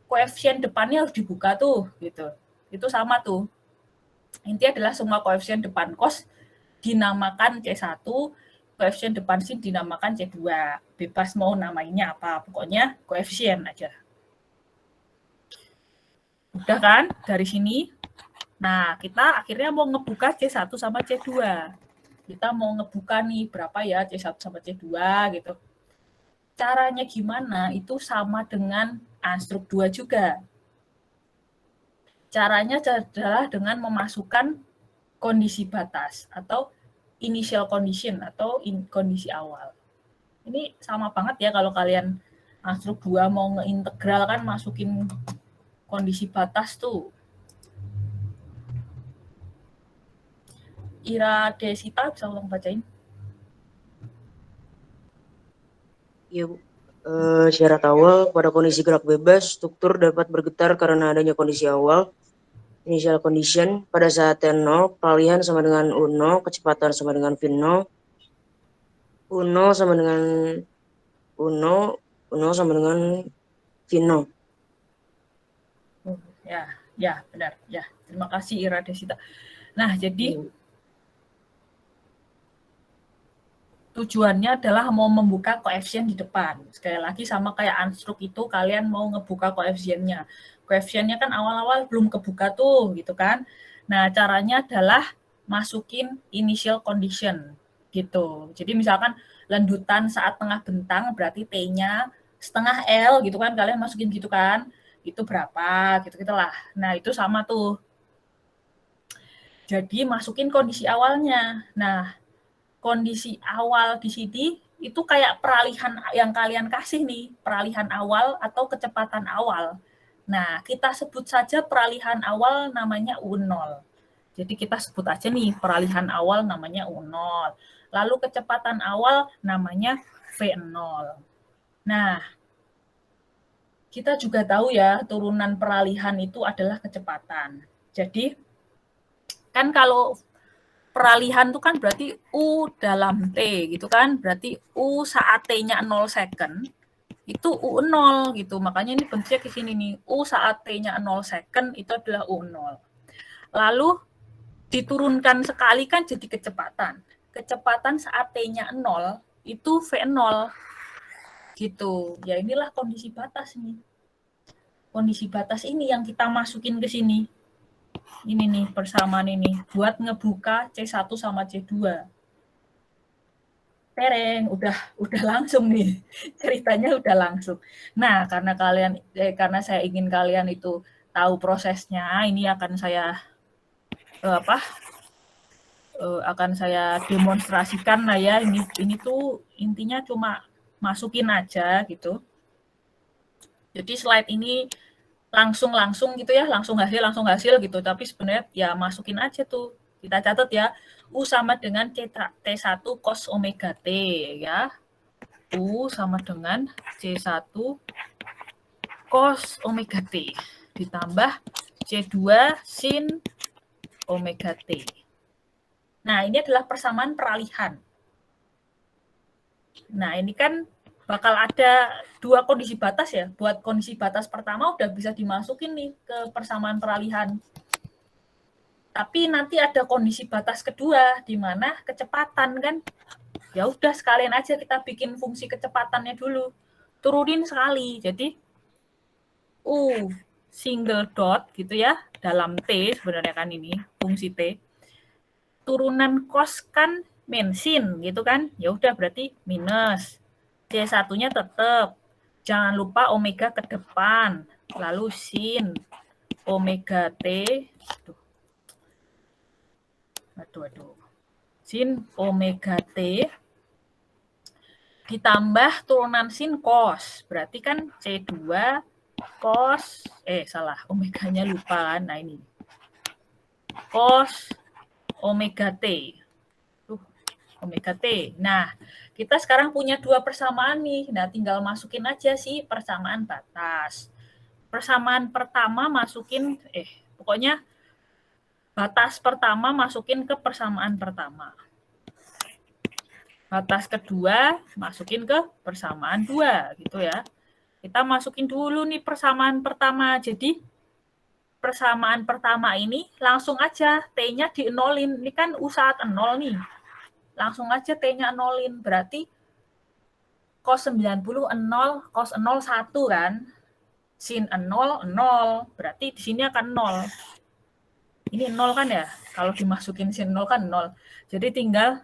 Speaker 1: koefisien depannya harus dibuka tuh gitu. Itu sama tuh. Intinya adalah semua koefisien depan cos dinamakan C1, koefisien depan sin dinamakan C2. Bebas mau namanya apa, pokoknya koefisien aja. Udah kan dari sini? Nah, kita akhirnya mau ngebuka C1 sama C2. Kita mau ngebuka nih berapa ya C1 sama C2 gitu. Caranya gimana? Itu sama dengan Asruk 2 juga. Caranya adalah dengan memasukkan kondisi batas atau initial condition atau kondisi awal. Ini sama banget ya kalau kalian Asruk 2 mau ngeintegral kan masukin kondisi batas tuh. Ira Desita bisa tolong bacain?
Speaker 7: Iya, Bu. Syarat awal pada kondisi gerak bebas, struktur dapat bergetar karena adanya kondisi awal. initial condition pada saat T0, peralihan sama dengan U0, kecepatan sama dengan V0, U0 sama dengan U0, U0 sama dengan V0.
Speaker 1: Ya, benar. Ya, terima kasih Ira Desita. Nah, jadi tujuannya adalah mau membuka koefisien di depan. Sekali lagi sama kayak unstruct itu, kalian mau ngebuka koefisiennya. Koefisiennya kan awal-awal belum kebuka tuh, gitu kan. Nah, caranya adalah masukin initial condition, gitu. Jadi misalkan landutan saat tengah bentang, berarti T-nya setengah L, gitu kan, kalian masukin gitu kan. Itu berapa, gitu-gitulah. Nah, itu sama tuh. Jadi masukin kondisi awalnya. Nah, kondisi awal di sini itu kayak peralihan yang kalian kasih nih, peralihan awal atau kecepatan awal. Nah, kita sebut saja peralihan awal namanya U0. Jadi kita sebut aja nih, peralihan awal namanya U0. Lalu kecepatan awal namanya V0. Nah, kita juga tahu ya, turunan peralihan itu adalah kecepatan. Jadi, kan kalau peralihan itu kan berarti U dalam T gitu kan, berarti U saat T-nya 0 second, itu U0 gitu. Makanya ini bentuknya ke sini nih, U saat T-nya 0 second itu adalah U0. Lalu diturunkan sekali kan jadi kecepatan. Kecepatan saat T-nya 0 itu V0 gitu. Ya inilah kondisi batas nih. Kondisi batas ini yang kita masukin ke sini. Ini nih persamaan ini buat ngebuka C1 sama C2. Tereng, udah langsung nih. Ceritanya udah langsung. Nah, karena saya ingin kalian itu tahu prosesnya, ini akan saya akan saya demonstrasikan lah ya. Ini tuh intinya cuma masukin aja gitu. Jadi slide ini langsung gitu ya, langsung hasil gitu. Tapi sebenarnya ya masukin aja tuh. Kita catat ya, U sama dengan T1 cos omega T ya. U sama dengan C1 cos omega T ditambah C2 sin omega T. Nah, ini adalah persamaan peralihan. Nah, ini kan bakal ada dua kondisi batas ya. Buat kondisi batas pertama udah bisa dimasukin nih ke persamaan peralihan. Tapi nanti ada kondisi batas kedua, di mana kecepatan kan. Ya udah sekalian aja kita bikin fungsi kecepatannya dulu. Turunin sekali. Jadi, U single dot gitu ya, dalam T sebenarnya kan ini, fungsi T. Turunan cos kan sin gitu kan. Ya udah berarti minus. C1-nya tetap. Jangan lupa omega ke depan. Lalu sin omega T. Aduh. Sin omega T ditambah turunan sin cos. Berarti kan C2 cos, omeganya lupa kan. Nah ini. Cos omega T. Omega T. Nah, kita sekarang punya dua persamaan nih. Nah, tinggal masukin aja sih persamaan batas. Persamaan pertama masukin, pokoknya batas pertama masukin ke persamaan pertama. Batas kedua masukin ke persamaan 2 gitu ya. Kita masukin dulu nih persamaan pertama. Jadi persamaan pertama ini langsung aja T-nya di-nolin. Ini kan U saat 0 nih. Langsung aja T-nya nolin. Berarti cos 90 0, cos 0 1 kan. Sin 0 0. Berarti di sini akan 0. Ini 0 kan ya? Kalau dimasukin sin 0 kan 0. Jadi tinggal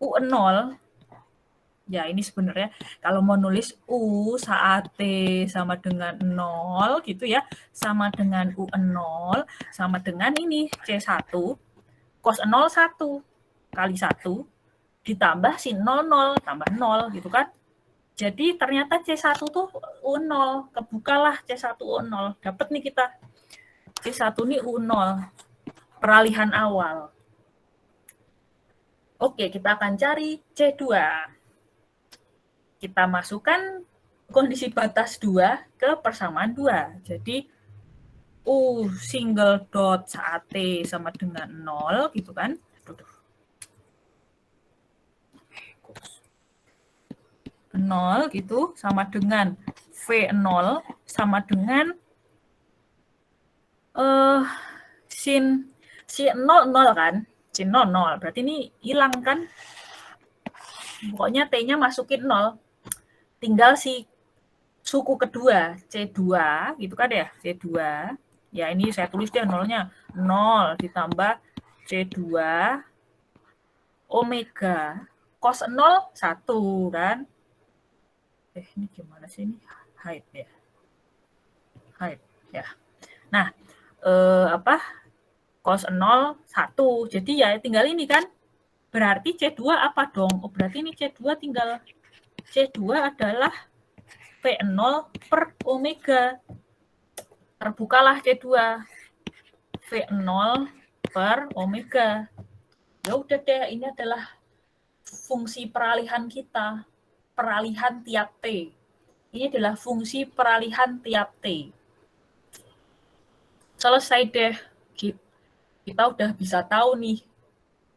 Speaker 1: U0. Ya, ini sebenarnya kalau mau nulis U saat T sama dengan 0 gitu ya, sama dengan U0 sama dengan ini C1 cos 0 1 kali 1 ditambah sin 0 tambah 0 gitu kan. Jadi ternyata C1 tuh U0, kebukalah C1 U0. Dapat nih kita C1 ini U0, peralihan awal. Oke, kita akan cari C2. Kita masukkan kondisi batas 2 ke persamaan 2. Jadi U single dot saat T sama dengan 0 gitu kan. 0 gitu sama dengan V0 sama dengan sin 0 0 kan. Sin 0 0. Berarti ini hilang kan. Pokoknya T-nya masukin 0. Tinggal si suku kedua C2 gitu kan ya, C2. Ya ini saya tulis deh nolnya 0 ditambah C2 omega cos 0 1 kan. Ini gimana sih ini? Height ya. Height ya. Nah, cos 0 1. Jadi ya tinggal ini kan. Berarti C2 apa dong? Oh, berarti ini C2 tinggal C2 adalah V0 per omega. Terbukalah C2. V0 per omega. Ya udah deh, ini adalah fungsi peralihan kita. Peralihan tiap T. Ini adalah fungsi peralihan tiap T. Selesai deh. Kita udah bisa tahu nih.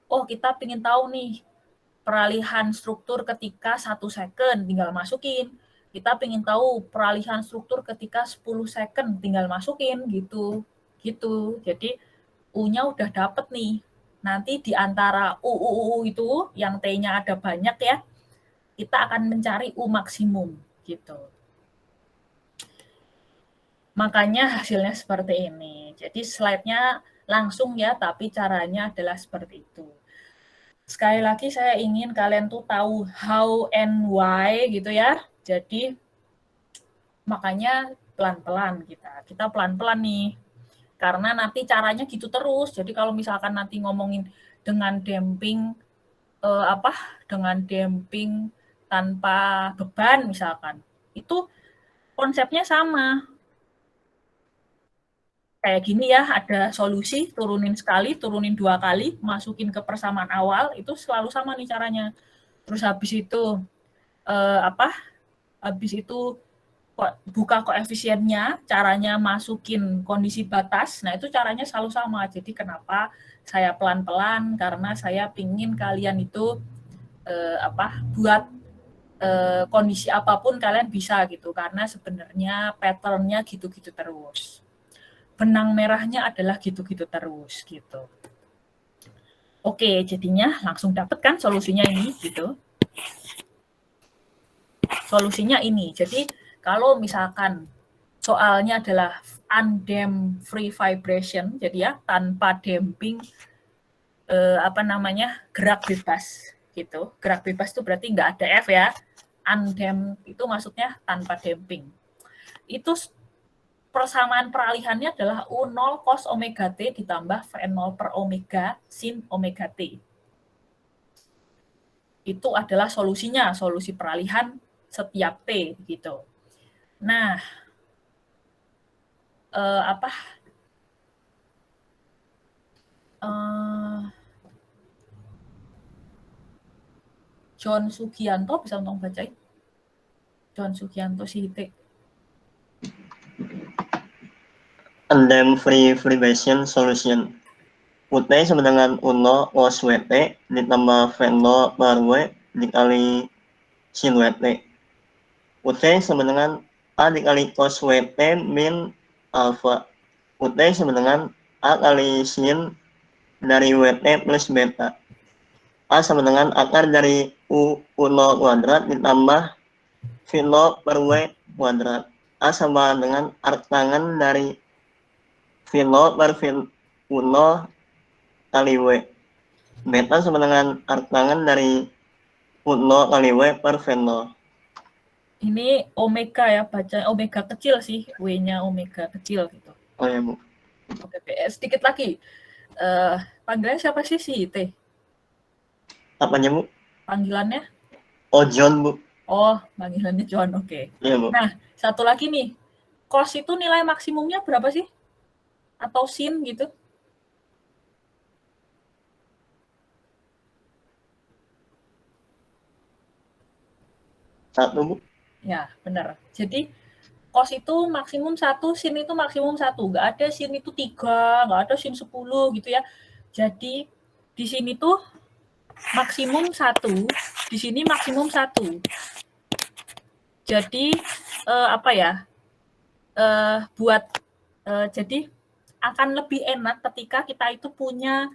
Speaker 1: Oh, kita pengen tahu nih peralihan struktur ketika 1 second, tinggal masukin. Kita pengen tahu peralihan struktur ketika 10 second, tinggal masukin gitu. Jadi U-nya udah dapet nih. Nanti di antara U itu yang T-nya ada banyak ya, kita akan mencari U maksimum gitu. Makanya hasilnya seperti ini. Jadi slide-nya langsung ya, tapi caranya adalah seperti itu. Sekali lagi saya ingin kalian tuh tahu how and why gitu ya. Jadi makanya pelan-pelan kita pelan-pelan nih. Karena nanti caranya gitu terus. Jadi kalau misalkan nanti ngomongin dengan damping dengan damping tanpa beban misalkan, itu konsepnya sama. Kayak gini ya, ada solusi, turunin sekali, turunin 2 kali, masukin ke persamaan awal, itu selalu sama nih caranya. Terus habis itu habis itu buka koefisiennya, caranya masukin kondisi batas. Nah, itu caranya selalu sama. Jadi kenapa saya pelan-pelan? Karena saya pingin kalian itu buat kondisi apapun kalian bisa gitu. Karena sebenarnya pattern-nya gitu-gitu terus. Benang merahnya adalah gitu-gitu terus gitu. Oke, jadinya langsung dapet kan solusinya ini gitu. Solusinya ini. Jadi kalau misalkan soalnya adalah undamped free vibration, jadi ya tanpa damping gerak bebas gitu. Gerak bebas itu berarti nggak ada F ya. Undamped itu maksudnya tanpa damping. Itu persamaan peralihannya adalah U0 cos omega T ditambah V0 per omega sin omega T. Itu adalah solusinya, solusi peralihan setiap T gitu. Nah, John Sugianto bisa tolong bacain? John Sugianto Sihitik.
Speaker 8: Undamped free vibration solution. UT sama dengan U0 cos WT ditambah V0 per W dikali sin WT. UT sama dengan A dikali cos WT min alpha. UT sama dengan A kali sin dari WT plus beta. A sama dengan akar dari U0 kuadrat ditambah V0 per W kuadrat. A sama dengan arc tangan dari V0 per V0 kali W. Beta sama dengan arc tangan dari U0 kali W per V0.
Speaker 1: Ini omega ya, baca omega kecil sih, W-nya omega kecil gitu.
Speaker 8: Oh ya, Bu.
Speaker 1: Oke, sedikit lagi. Panggilannya siapa sih si T?
Speaker 8: Apanya, Bu?
Speaker 1: Panggilannya?
Speaker 8: Oh, John, Bu.
Speaker 1: Oh, panggilannya John, oke.
Speaker 8: Iya, Bu.
Speaker 1: Nah, satu lagi nih. Cos itu nilai maksimumnya berapa sih? Atau sin gitu?
Speaker 8: Satu, Bu.
Speaker 1: Ya, benar. Jadi cos itu maksimum 1, sin itu maksimum 1. Nggak ada sin itu 3, nggak ada sin 10 gitu ya. Jadi di sini tuh maksimum 1, di sini maksimum 1. Jadi apa ya? Jadi akan lebih enak ketika kita itu punya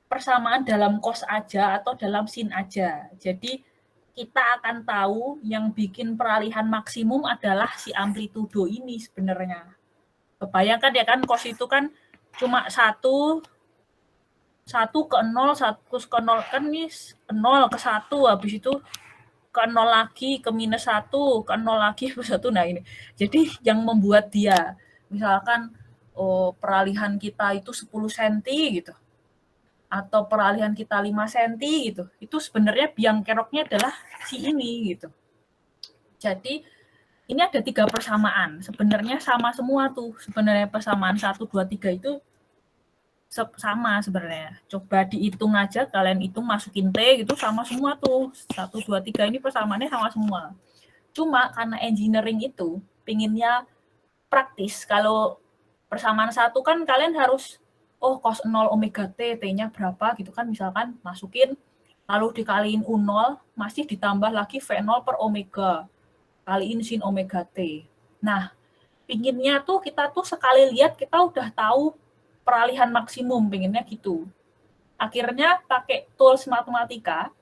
Speaker 1: persamaan dalam cos aja atau dalam sin aja. Jadi kita akan tahu yang bikin peralihan maksimum adalah si amplitudo ini sebenarnya. Kebayangkan ya kan, cos itu kan cuma 1 ke 0, 1 ke 0 kan nih 0 ke 1, habis itu ke 0 lagi, ke minus 1, ke 0 lagi, ke 1. Nah ini. Jadi yang membuat dia, misalkan peralihan kita itu 10 cm gitu, atau peralihan kita 5 cm gitu, itu sebenarnya biang keroknya adalah si ini gitu. Jadi ini ada 3 persamaan, sebenarnya sama semua tuh, sebenarnya persamaan 1, 2, 3 itu sama sebenarnya. Coba dihitung aja, kalian hitung masukin T gitu, sama semua tuh, 1, 2, 3 ini persamaannya sama semua. Cuma karena engineering itu pinginnya praktis, kalau persamaan 1 kan kalian harus cos 0 omega T, T-nya berapa gitu kan, misalkan masukin, lalu dikaliin U0, masih ditambah lagi V0 per omega, kaliin sin omega T. Nah, pinginnya tuh kita tuh sekali lihat kita udah tahu peralihan maksimum, pinginnya gitu. Akhirnya pakai tools matematika,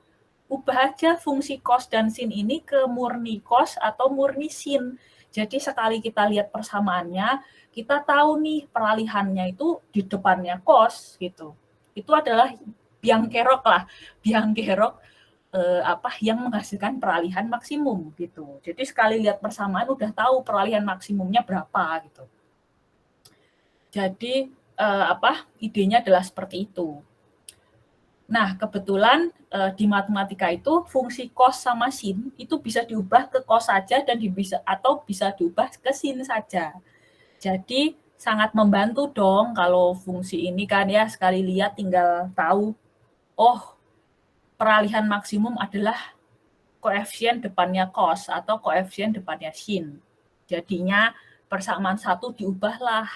Speaker 1: ubah aja fungsi cos dan sin ini ke murni cos atau murni sin. Jadi sekali kita lihat persamaannya, kita tahu nih peralihannya itu di depannya cos gitu. Itu adalah biang kerok lah, biang kerok yang menghasilkan peralihan maksimum gitu. Jadi sekali lihat persamaan udah tahu peralihan maksimumnya berapa gitu. Jadi idenya adalah seperti itu. Nah, kebetulan di matematika itu fungsi cos sama sin itu bisa diubah ke cos saja dan bisa diubah ke sin saja. Jadi sangat membantu dong kalau fungsi ini kan ya, sekali lihat tinggal tahu, peralihan maksimum adalah koefisien depannya cos atau koefisien depannya sin. Jadinya persamaan 1 diubahlah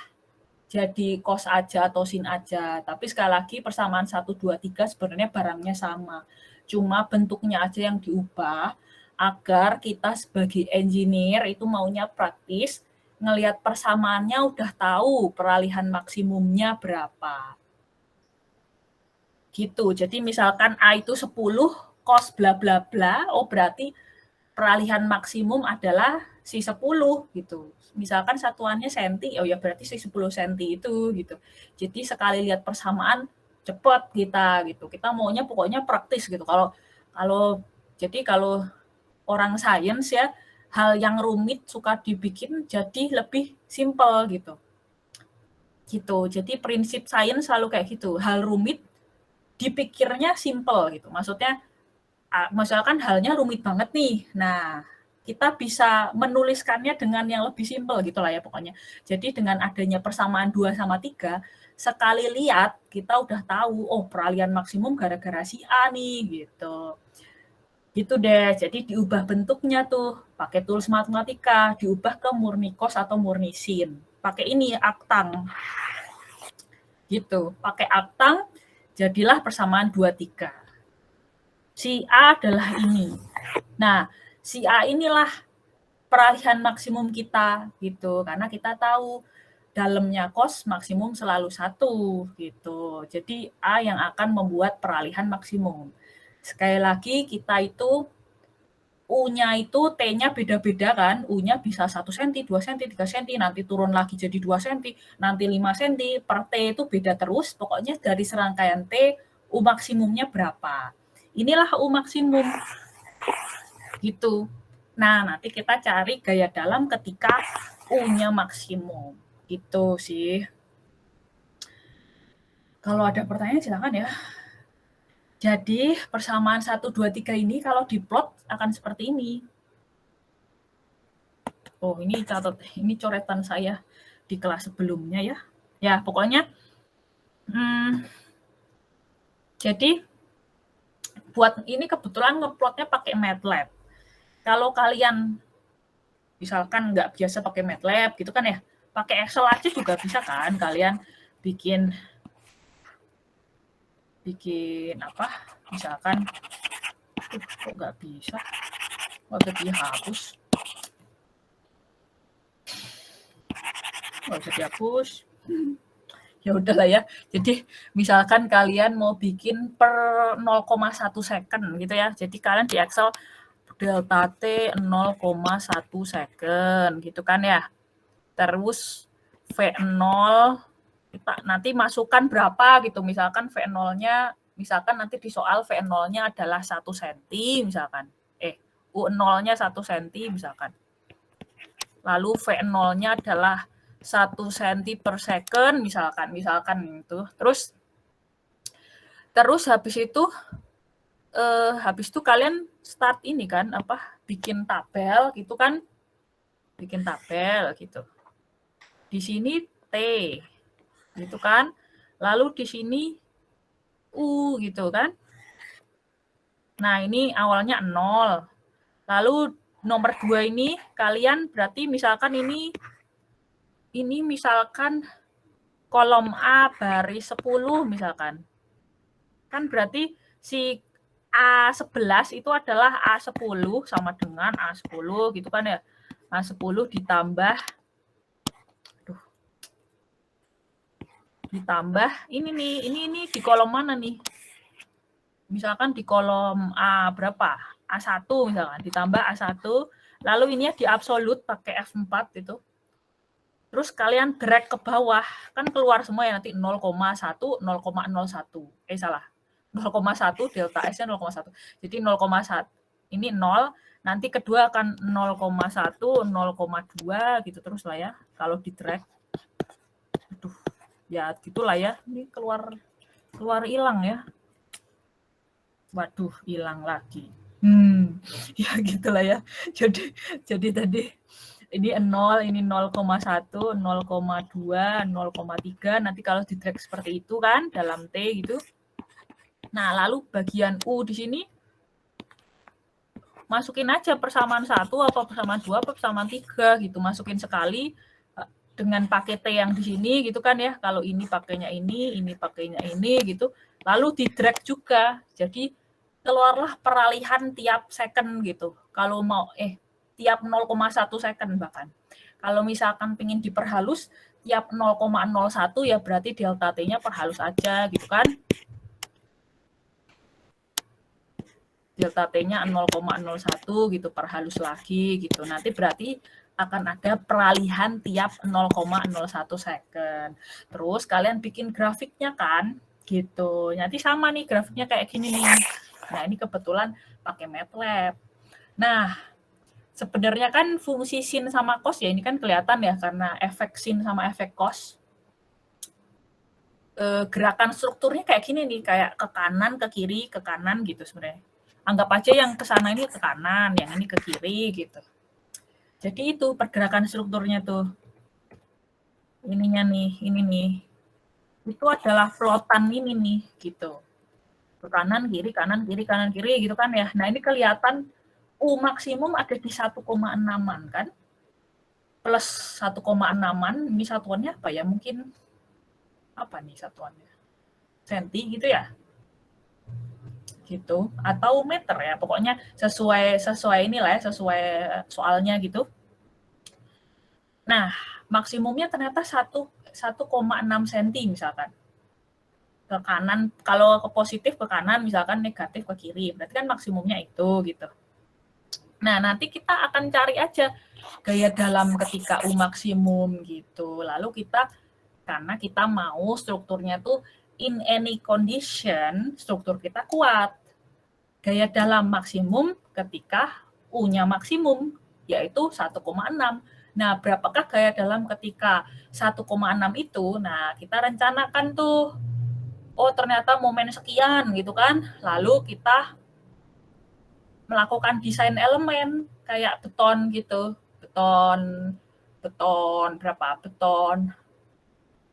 Speaker 1: jadi cos aja atau sin aja. Tapi sekali lagi persamaan 1, 2, 3 sebenarnya barangnya sama. Cuma bentuknya aja yang diubah agar kita sebagai engineer itu maunya praktis, ngelihat persamaannya udah tahu peralihan maksimumnya berapa. Gitu. Jadi misalkan A itu 10 cos bla bla bla, berarti peralihan maksimum adalah si 10 gitu. Misalkan satuannya senti, ya berarti si 10 senti itu gitu. Jadi sekali lihat persamaan cepat kita gitu. Kita maunya pokoknya praktis gitu. Kalau orang sains ya, hal yang rumit suka dibikin jadi lebih simpel gitu. Gitu. Jadi prinsip sains selalu kayak gitu. Hal rumit dipikirnya simpel gitu. Maksudnya misalkan halnya rumit banget nih. Nah, kita bisa menuliskannya dengan yang lebih simpel gitu lah ya pokoknya. Jadi dengan adanya persamaan 2 sama 3, sekali lihat kita udah tahu, peralihan maksimum gara-gara si A nih gitu. Gitu deh, jadi diubah bentuknya tuh, pakai tools matematika, diubah ke murni cos atau murni sin. Pakai ini, aktang. Gitu, pakai aktang, jadilah persamaan 2, 3. Si A adalah ini. Nah, si A inilah peralihan maksimum kita gitu, karena kita tahu dalamnya cos maksimum selalu 1 gitu. Jadi A yang akan membuat peralihan maksimum. Sekali lagi kita itu U-nya itu T-nya beda-beda kan, U-nya bisa 1 cm, 2 cm, 3 cm, nanti turun lagi jadi 2 cm, nanti 5 cm, per T itu beda terus, pokoknya dari serangkaian T, U maksimumnya berapa. Inilah U maksimum. Gitu. Nah, nanti kita cari gaya dalam ketika U-nya maksimum. Gitu sih. Kalau ada pertanyaan silakan ya. Jadi, persamaan 1, 2, 3 ini kalau diplot akan seperti ini. Ini catat, ini coretan saya di kelas sebelumnya ya. Ya, pokoknya jadi buat ini kebetulan ngeplotnya pakai MATLAB. Kalau kalian misalkan nggak biasa pakai MATLAB gitu kan ya, pakai Excel aja juga bisa kan kalian bikin apa, misalkan kok nggak bisa dihapus, nggak bisa dihapus. Ya udahlah ya. Jadi misalkan kalian mau bikin per 0,1 second gitu ya. Jadi kalian di Excel delta T 0,1 second gitu kan ya. Terus V0 kita nanti masukkan berapa gitu. Misalkan V0-nya, misalkan nanti di soal V0-nya adalah 1 cm misalkan. U0-nya 1 cm misalkan. Lalu V0-nya adalah 1 cm per second misalkan itu. Terus habis itu kalian start ini kan bikin tabel gitu kan. Bikin tabel gitu. Di sini T gitu kan. Lalu di sini U gitu kan. Nah, ini awalnya 0. Lalu nomor 2 ini kalian berarti misalkan ini misalkan kolom A baris 10 misalkan. Kan berarti si A11 itu adalah A10 sama dengan A10 gitu kan ya. A10 ditambah ini nih, ini di kolom mana nih? Misalkan di kolom A berapa? A1 misalkan, ditambah A1, lalu ini di absolut pakai F4 itu. Terus kalian drag ke bawah, kan keluar semua ya nanti 0,1, 0,01. Salah. 0,1 delta S-nya 0,1. Jadi 0,1 ini 0, nanti kedua akan 0,1, 0,2 gitu terus lah ya kalau di drag. Aduh, ya gitulah ya. Ini keluar hilang ya. Waduh, hilang lagi. Ya gitulah ya. Jadi tadi ini 0, ini 0,1, 0,2, 0,3. Nanti kalau di drag seperti itu kan dalam T gitu. Nah, lalu bagian U di sini masukin aja persamaan 1 apa persamaan 2 apa persamaan 3 gitu. Masukin sekali dengan pakai T yang di sini gitu kan ya. Kalau ini pakainya ini pakainya ini gitu. Lalu di drag juga. Jadi keluarlah peralihan tiap second gitu. Kalau mau tiap 0,1 second bahkan. Kalau misalkan pengen diperhalus tiap 0,01 ya berarti delta T-nya perhalus aja gitu kan. Delta T-nya 0,01 gitu perhalus lagi gitu. Nanti berarti akan ada peralihan tiap 0,01 second. Terus kalian bikin grafiknya kan gitu. Nanti sama nih grafiknya kayak gini nih. Nah, ini kebetulan pakai MATLAB. Nah, sebenarnya kan fungsi sin sama cos ya ini kan kelihatan ya karena efek sin sama efek cos. Gerakan strukturnya kayak gini nih, kayak ke kanan, ke kiri, ke kanan gitu sebenarnya. Anggap aja yang ke sana ini ke kanan, yang ini ke kiri gitu. Jadi itu pergerakan strukturnya tuh. Ininya nih, ini nih. Itu adalah floatan ini nih gitu. Ke kanan, kiri, kanan, kiri, kanan, kiri gitu kan ya. Nah, ini kelihatan U maksimum ada di 1,6-an kan. Plus 1,6-an, ini satuannya apa ya? Mungkin apa nih satuannya? Senti gitu ya? Gitu. Atau meter ya, pokoknya sesuai inilah ya, sesuai soalnya gitu. Nah, maksimumnya ternyata 1,6 cm misalkan. Ke kanan, kalau ke positif ke kanan, misalkan negatif ke kiri. Berarti kan maksimumnya itu gitu. Nah, nanti kita akan cari aja gaya dalam ketika U maksimum gitu. Lalu karena kita mau strukturnya tuh in any condition, struktur kita kuat. Gaya dalam maksimum ketika U-nya maksimum, yaitu 1,6. Nah, berapakah gaya dalam ketika 1,6 itu? Nah, kita rencanakan tuh, oh ternyata momen sekian gitu kan. Lalu kita melakukan desain elemen kayak beton gitu. Beton berapa? Beton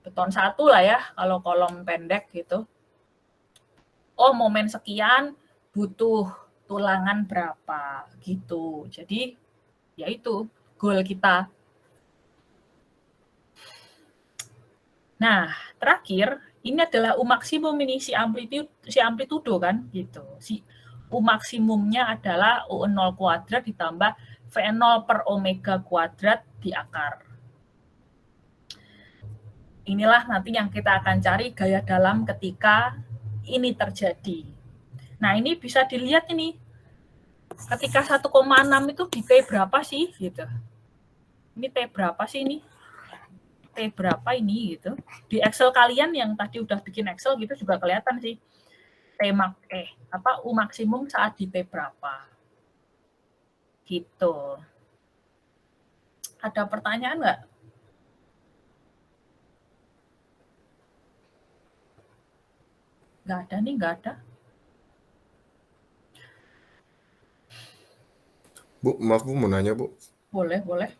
Speaker 1: 1 lah ya kalau kolom pendek gitu. Oh, momen sekian butuh tulangan berapa gitu. Jadi ya itu goal kita. Nah, terakhir ini adalah U maksimum ini si amplitudo kan gitu. Si U maksimumnya adalah U0 kuadrat ditambah V0 per omega kuadrat di akar. Inilah nanti yang kita akan cari gaya dalam ketika ini terjadi. Nah, ini bisa dilihat ini. Ketika 1,6 itu di T berapa sih gitu. Ini T berapa sih ini? T berapa ini gitu. Di Excel kalian yang tadi udah bikin Excel gitu juga kelihatan sih. U maksimum saat di T berapa. Gitu. Ada pertanyaan nggak? Nggak ada nih, nggak ada.
Speaker 9: Bu, maaf Bu, mau nanya Bu.
Speaker 1: Boleh, boleh.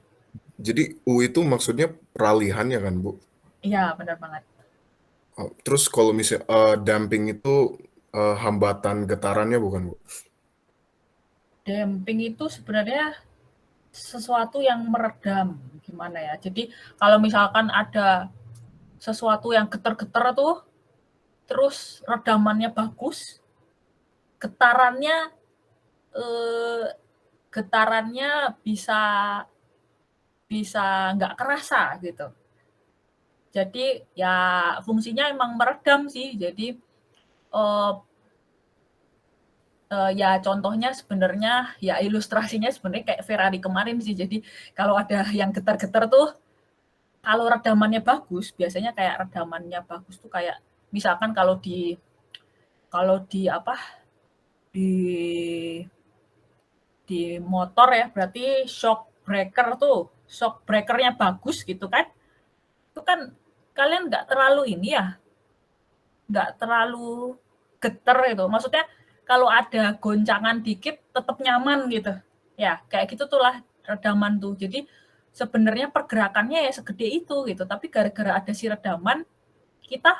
Speaker 9: Jadi U itu maksudnya peralihan ya kan Bu?
Speaker 1: Iya, benar banget.
Speaker 9: Terus kalau misalnya damping itu hambatan getarannya bukan Bu?
Speaker 1: Damping itu sebenarnya sesuatu yang meredam, gimana ya. Jadi kalau misalkan ada sesuatu yang getar-getar tuh, terus redamannya bagus, getarannya bisa nggak kerasa gitu. Jadi ya fungsinya emang meredam sih. Jadi ya contohnya sebenarnya ya ilustrasinya sebenarnya kayak Ferrari kemarin sih. Jadi kalau ada yang getar-getar tuh, kalau redamannya bagus, biasanya kayak redamannya bagus tuh kayak misalkan kalau di motor ya, berarti shock breakernya bagus gitu kan. Itu kan kalian nggak terlalu nggak terlalu geter itu. Maksudnya kalau ada goncangan dikit tetap nyaman gitu. Ya, kayak gitu tuh lah redaman tuh. Jadi sebenarnya pergerakannya ya segede itu gitu, tapi gara-gara ada si redaman, kita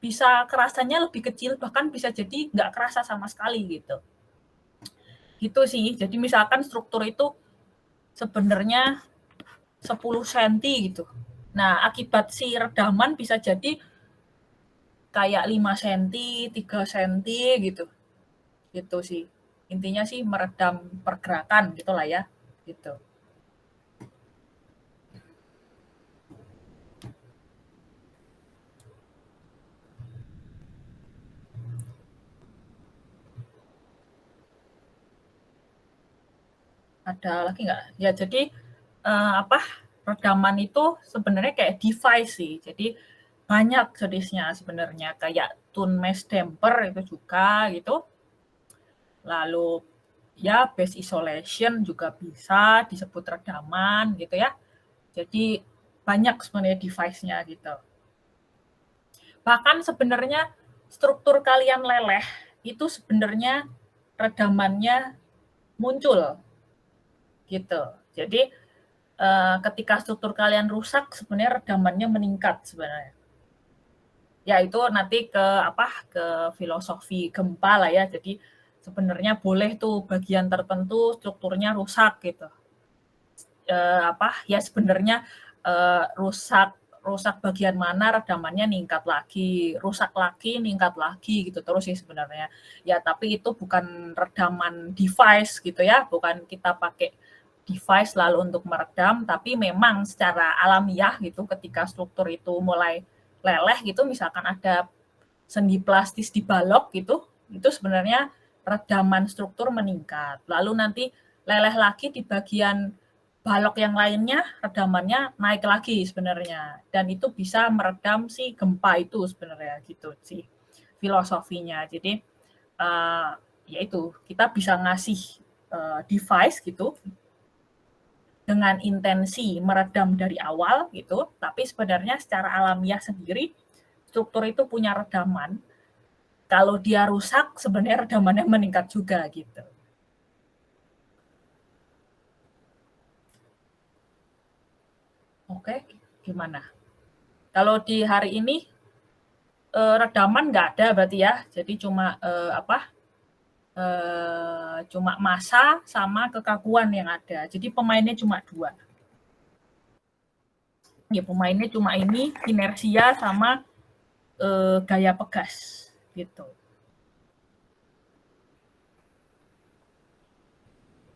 Speaker 1: bisa kerasanya lebih kecil, bahkan bisa jadi nggak kerasa sama sekali gitu. Gitu sih. Jadi misalkan struktur itu sebenarnya 10 cm gitu. Nah, akibat si redaman bisa jadi kayak 5 cm, 3 cm gitu. Gitu sih. Intinya sih meredam pergerakan gitulah ya. Gitu. Ada lagi nggak? Ya, jadi redaman itu sebenarnya kayak device sih. Jadi banyak jenisnya sebenarnya, kayak tune mesh damper itu juga gitu. Lalu ya base isolation juga bisa disebut redaman gitu ya. Jadi banyak sebenarnya device-nya gitu. Bahkan sebenarnya struktur kalian leleh itu sebenarnya redamannya muncul gitu. Jadi ketika struktur kalian rusak sebenarnya redamannya meningkat sebenarnya. Ya itu nanti ke filosofi gempa lah ya. Jadi sebenarnya boleh tuh bagian tertentu strukturnya rusak gitu. Ya sebenarnya rusak bagian mana redamannya ningkat lagi, rusak lagi, ningkat lagi gitu terus sih sebenarnya. Ya tapi itu bukan redaman device gitu ya, bukan kita pakai device lalu untuk meredam, tapi memang secara alamiah gitu ketika struktur itu mulai leleh gitu, misalkan ada sendi plastis di balok gitu, itu sebenarnya redaman struktur meningkat. Lalu nanti leleh lagi di bagian balok yang lainnya, redamannya naik lagi sebenarnya. Dan itu bisa meredam si gempa itu sebenarnya gitu sih filosofinya. Jadi yaitu kita bisa ngasih device gitu dengan intensi meredam dari awal gitu, tapi sebenarnya secara alamiah sendiri struktur itu punya redaman. Kalau dia rusak, sebenarnya redamannya meningkat juga gitu. Oke, gimana? Kalau di hari ini redaman nggak ada berarti ya, jadi cuma cuma massa sama kekakuan yang ada. Jadi pemainnya cuma 2. Ya, pemainnya cuma ini, inersia sama gaya pegas gitu.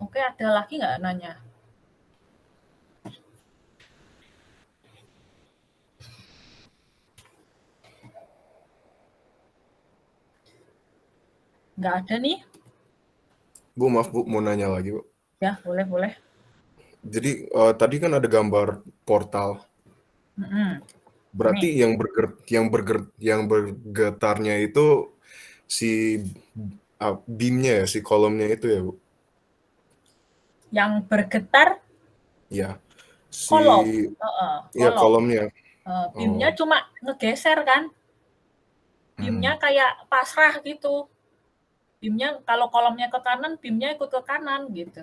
Speaker 1: Oke, ada lagi nggak nanya? Nggak ada nih?
Speaker 9: Bu, maaf Bu, mau nanya lagi Bu.
Speaker 1: Ya, boleh.
Speaker 9: Jadi tadi kan ada gambar portal. Berarti yang bergetarnya itu si beamnya ya, si kolomnya itu ya Bu?
Speaker 1: Yang bergetar
Speaker 9: Ya, si
Speaker 1: kolom.
Speaker 9: ya kolomnya.
Speaker 1: Beamnya cuma ngegeser kan? Beamnya kayak pasrah gitu. Beamnya kalau kolomnya ke kanan, beamnya ikut ke kanan gitu.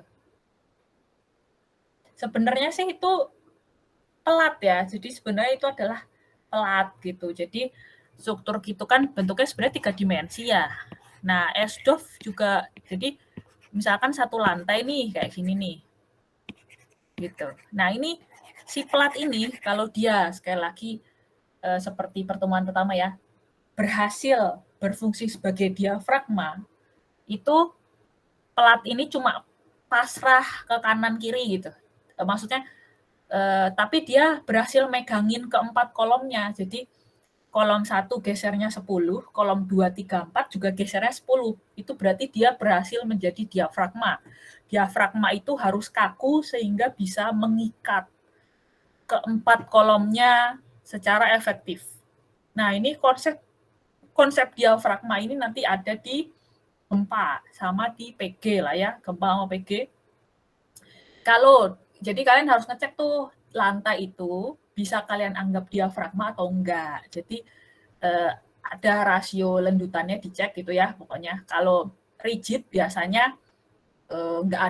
Speaker 1: Sebenarnya sih itu pelat ya. Jadi sebenarnya itu adalah pelat gitu. Jadi struktur gitu kan bentuknya sebenarnya 3 dimensi ya. Nah, SDOF juga, jadi misalkan satu lantai nih kayak gini nih. Gitu. Nah, ini si pelat ini kalau dia sekali lagi seperti pertemuan pertama ya, berhasil berfungsi sebagai diafragma, itu pelat ini cuma pasrah ke kanan kiri gitu. Maksudnya tapi dia berhasil megangin keempat kolomnya. Jadi kolom 1 gesernya 10, kolom 2, 3, 4 juga gesernya 10. Itu berarti dia berhasil menjadi diafragma. Diafragma itu harus kaku sehingga bisa mengikat keempat kolomnya secara efektif. Nah, ini konsep diafragma ini nanti ada di gempa sama di PG lah ya, gempa sama PG. Jadi kalian harus ngecek tuh lantai itu bisa kalian anggap diafragma atau enggak. Jadi ada rasio lendutannya dicek gitu ya pokoknya. Kalau rigid biasanya nggak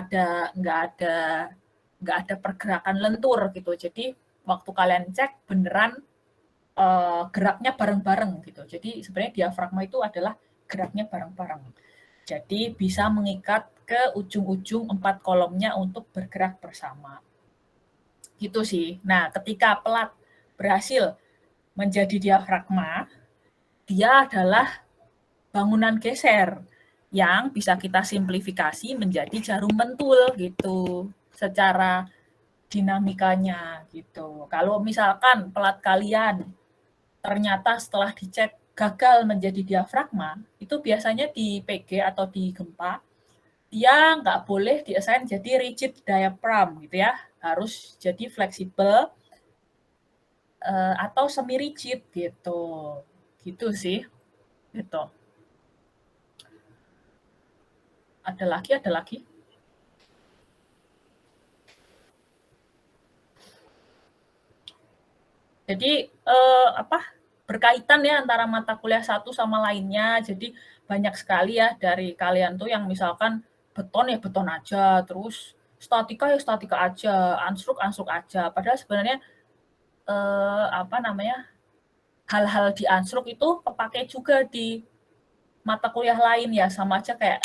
Speaker 1: ada pergerakan lentur gitu. Jadi waktu kalian cek beneran geraknya bareng-bareng gitu. Jadi sebenarnya diafragma itu adalah geraknya bareng-bareng. Jadi bisa mengikat ke ujung-ujung 4 kolomnya untuk bergerak bersama. Gitu sih. Nah, ketika pelat berhasil menjadi diafragma, dia adalah bangunan geser yang bisa kita simplifikasi menjadi jarum pentul gitu secara dinamikanya gitu. Kalau misalkan pelat kalian ternyata setelah dicek gagal menjadi diafragma, itu biasanya di PG atau di gempa, dia nggak boleh diassign jadi rigid diaphragm gitu ya, harus jadi fleksibel atau semi rigid gitu sih, gitu. Ada lagi? Jadi berkaitan ya antara mata kuliah satu sama lainnya. Jadi banyak sekali ya dari kalian tuh yang misalkan beton ya beton aja, terus statika ya statika aja, anstruk aja. Padahal sebenarnya hal-hal di anstruk itu kepake juga di mata kuliah lain ya, sama aja kayak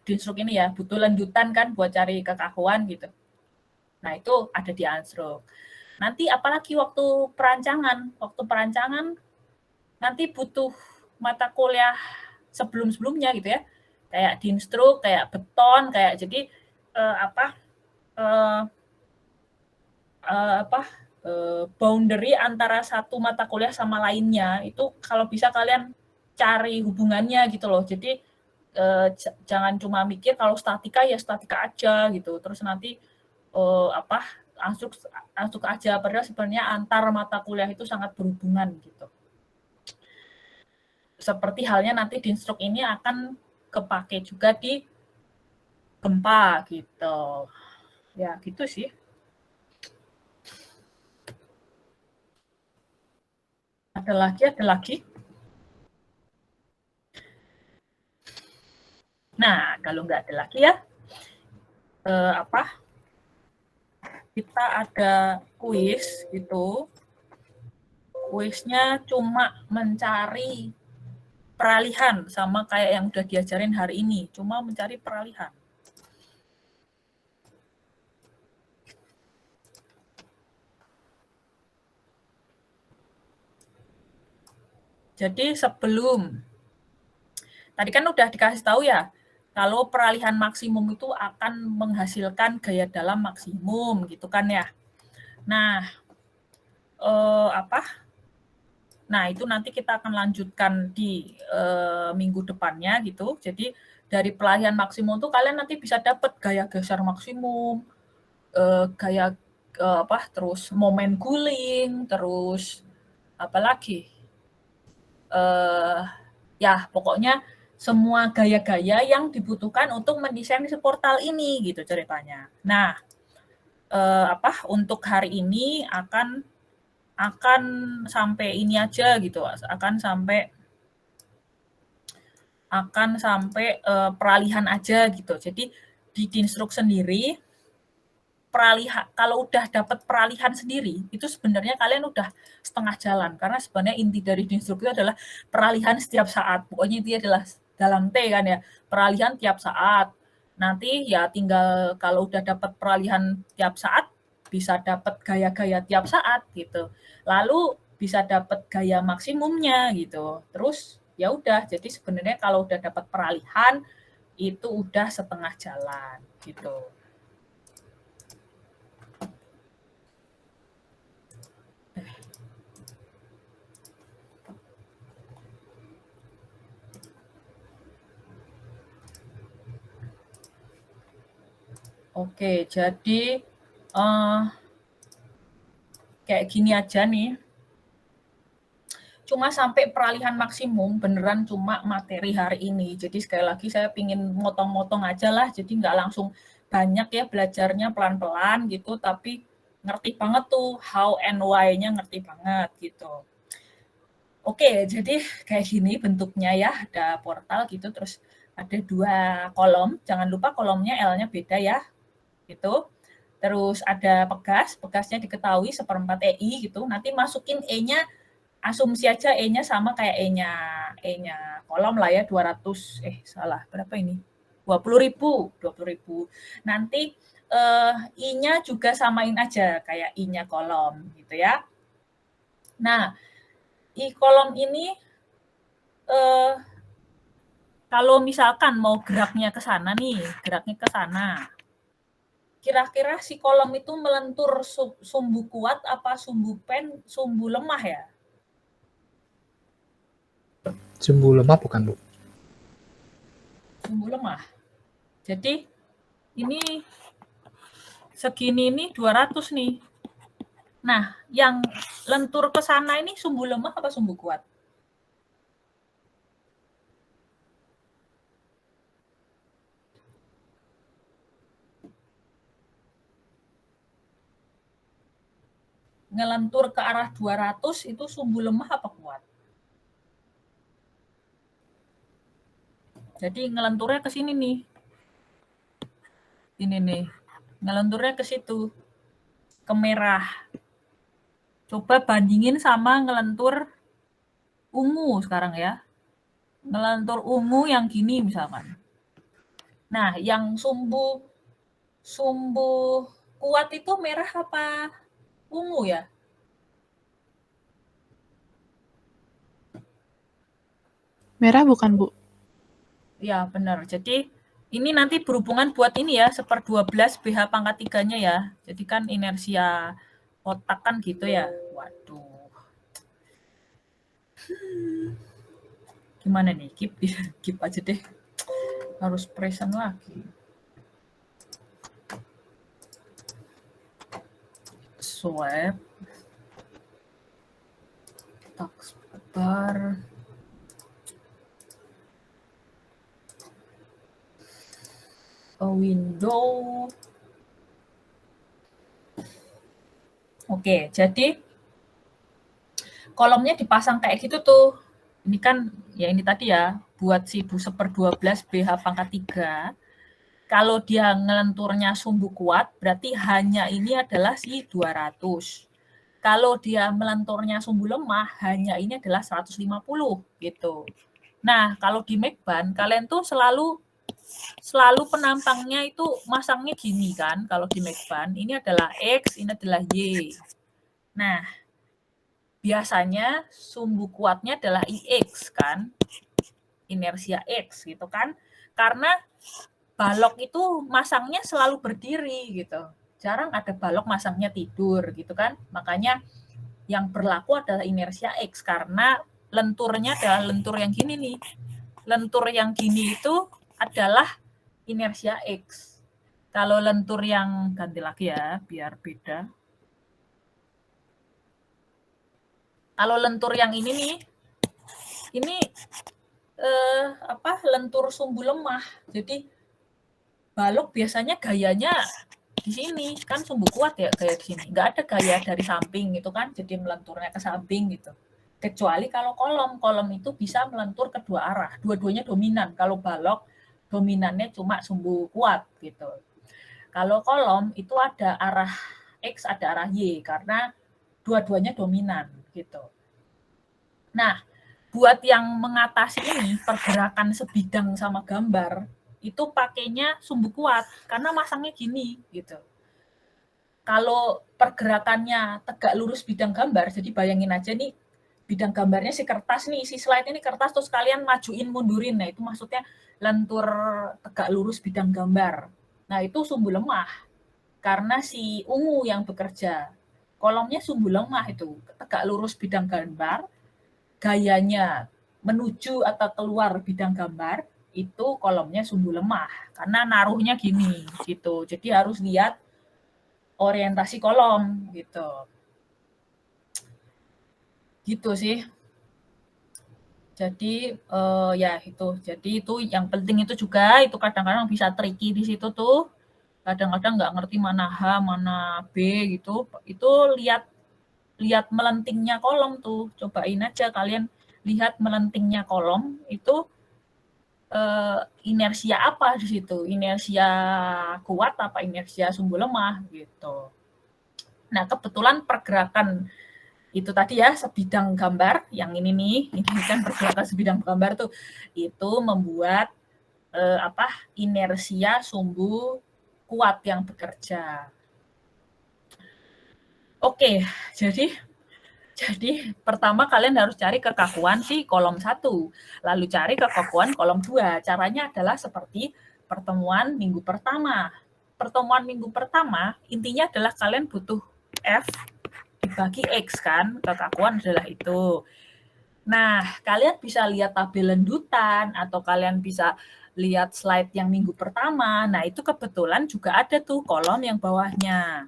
Speaker 1: di anstruk ini ya, butuh lanjutan kan buat cari kekakuan gitu. Nah, itu ada di anstruk. Nanti apalagi waktu perancangan nanti butuh mata kuliah sebelum-sebelumnya gitu ya. Kayak di instruk, kayak beton, kayak jadi boundary antara satu mata kuliah sama lainnya itu kalau bisa kalian cari hubungannya gitu loh. Jadi jangan cuma mikir kalau statika ya statika aja gitu. Terus nanti anstruk aja, padahal sebenarnya antar mata kuliah itu sangat berhubungan gitu. Seperti halnya nanti di instruk ini akan kepake juga di gempa gitu. Ya gitu sih. Ada lagi. Nah, kalau nggak ada lagi ya, kita ada kuis gitu. Kuisnya cuma mencari peralihan, sama kayak yang udah diajarin hari ini, cuma mencari peralihan. Jadi sebelum, tadi kan udah dikasih tahu ya, kalau peralihan maksimum itu akan menghasilkan gaya dalam maksimum, gitu kan ya. Nah, Nah, itu nanti kita akan lanjutkan di minggu depannya gitu. Jadi dari peralihan maksimum itu kalian nanti bisa dapat gaya geser maksimum, gaya terus momen guling, terus apa lagi? Ya, pokoknya semua gaya-gaya yang dibutuhkan untuk mendesain si portal ini gitu ceritanya. Nah, untuk hari ini akan sampai ini aja gitu, akan sampai peralihan aja gitu. Jadi di Dinstruk sendiri peralihan, kalau udah dapat peralihan sendiri itu sebenarnya kalian udah setengah jalan, karena sebenarnya inti dari Dinstruk itu adalah peralihan setiap saat. Pokoknya itu adalah dalam T kan ya, peralihan tiap saat. Nanti ya tinggal kalau udah dapat peralihan tiap saat bisa dapat gaya-gaya tiap saat gitu. Lalu bisa dapat gaya maksimumnya gitu. Terus ya udah, jadi sebenarnya kalau udah dapat peralihan itu udah setengah jalan gitu. Oke, jadi kayak gini aja nih. Cuma sampai peralihan maksimum, beneran cuma materi hari ini. Jadi sekali lagi saya pingin motong-motong aja lah, jadi nggak langsung banyak ya belajarnya, pelan-pelan gitu, tapi ngerti banget tuh how and why-nya, ngerti banget gitu. Oke, jadi kayak gini bentuknya ya, ada portal gitu, terus ada 2 kolom, jangan lupa kolomnya L-nya beda ya, gitu. Terus ada pegasnya diketahui 1/4 EI gitu, nanti masukin E-nya, asumsi aja E-nya sama kayak E-nya kolom lah ya, 200, berapa ini? 20.000. Nanti I-nya juga samain aja kayak I-nya kolom gitu ya. Nah, I kolom ini kalau misalkan mau geraknya ke sana nih, geraknya ke sana. Kira-kira si kolom itu melentur sumbu kuat apa sumbu lemah ya?
Speaker 6: Sumbu lemah bukan, Bu?
Speaker 1: Sumbu lemah. Jadi ini segini ini 200 nih. Nah, yang lentur ke sana ini sumbu lemah apa sumbu kuat? Ngelentur ke arah 200 itu sumbu lemah apa kuat? Jadi ngelenturnya ke sini nih. Ini nih. Ngelenturnya ke situ. Ke merah. Coba bandingin sama ngelentur ungu sekarang ya. Ngelentur ungu yang gini misalkan. Nah, yang sumbu kuat itu merah apa ungu ya?
Speaker 10: Merah bukan, Bu?
Speaker 1: Ya, benar. Jadi ini nanti berhubungan buat ini ya, 1/12 BH pangkat 3-nya ya. Jadi kan inersia otak kan gitu ya. Waduh. Gimana nih? Keep aja deh. Harus present lagi. Swap. Taskbar. Window. Oke, jadi kolomnya dipasang kayak gitu tuh. Ini kan, ya ini tadi ya, buat si 1/12 BH pangkat 3. Kalau dia ngelenturnya sumbu kuat, berarti hanya ini adalah si 200. Kalau dia melenturnya sumbu lemah, hanya ini adalah 150 gitu. Nah, kalau di Macban, kalian tuh selalu penampangnya itu masangnya gini kan. Kalau di Macban, ini adalah X, ini adalah Y. Nah, biasanya sumbu kuatnya adalah IX kan. Inersia X gitu kan. Karena balok itu masangnya selalu berdiri gitu. Jarang ada balok masangnya tidur gitu kan. Makanya yang berlaku adalah inersia X karena lenturnya adalah lentur yang gini nih. Lentur yang gini itu adalah inersia X. Kalau lentur yang ganti lagi ya, biar beda. Kalau lentur yang ini nih, ini lentur sumbu lemah. Jadi balok biasanya gayanya di sini kan sumbu kuat ya gaya di sini. Nggak ada gaya dari samping gitu kan, jadi melenturnya ke samping gitu. Kecuali kalau kolom itu bisa melentur kedua arah, dua-duanya dominan. Kalau balok dominannya cuma sumbu kuat gitu. Kalau kolom itu ada arah X, ada arah Y karena dua-duanya dominan gitu. Nah, buat yang mengatasi ini pergerakan sebidang sama gambar itu pakainya sumbu kuat karena masangnya gini gitu. Kalau pergerakannya tegak lurus bidang gambar, jadi bayangin aja nih bidang gambarnya si kertas nih, isi slide ini kertas terus kalian majuin mundurin. Nah, itu maksudnya lentur tegak lurus bidang gambar. Nah, itu sumbu lemah. Karena si ungu yang bekerja. Kolomnya sumbu lemah itu, tegak lurus bidang gambar, gayanya menuju atau keluar bidang gambar, itu kolomnya sumbu lemah. Karena naruhnya gini gitu. Jadi harus lihat orientasi kolom gitu. Gitu sih. Jadi ya itu. Jadi itu yang penting itu juga itu kadang-kadang bisa tricky di situ tuh. Kadang-kadang nggak ngerti mana H, mana B gitu. Itu lihat melentingnya kolom tuh. Cobain aja kalian lihat melentingnya kolom itu inersia apa di situ? Inersia kuat apa inersia sumbu lemah gitu. Nah, kebetulan pergerakan itu tadi ya sebidang gambar yang ini nih, ini kan pergerakan sebidang gambar tuh itu membuat inersia sumbu kuat yang bekerja. Oke, jadi pertama kalian harus cari kekakuan si kolom 1, lalu cari kekakuan kolom 2. Caranya adalah seperti pertemuan minggu pertama. Pertemuan minggu pertama intinya adalah kalian butuh F dibagi X kan, kekakuan adalah itu. Nah, kalian bisa lihat tabel lendutan atau kalian bisa lihat slide yang minggu pertama. Nah, itu kebetulan juga ada tuh kolom yang bawahnya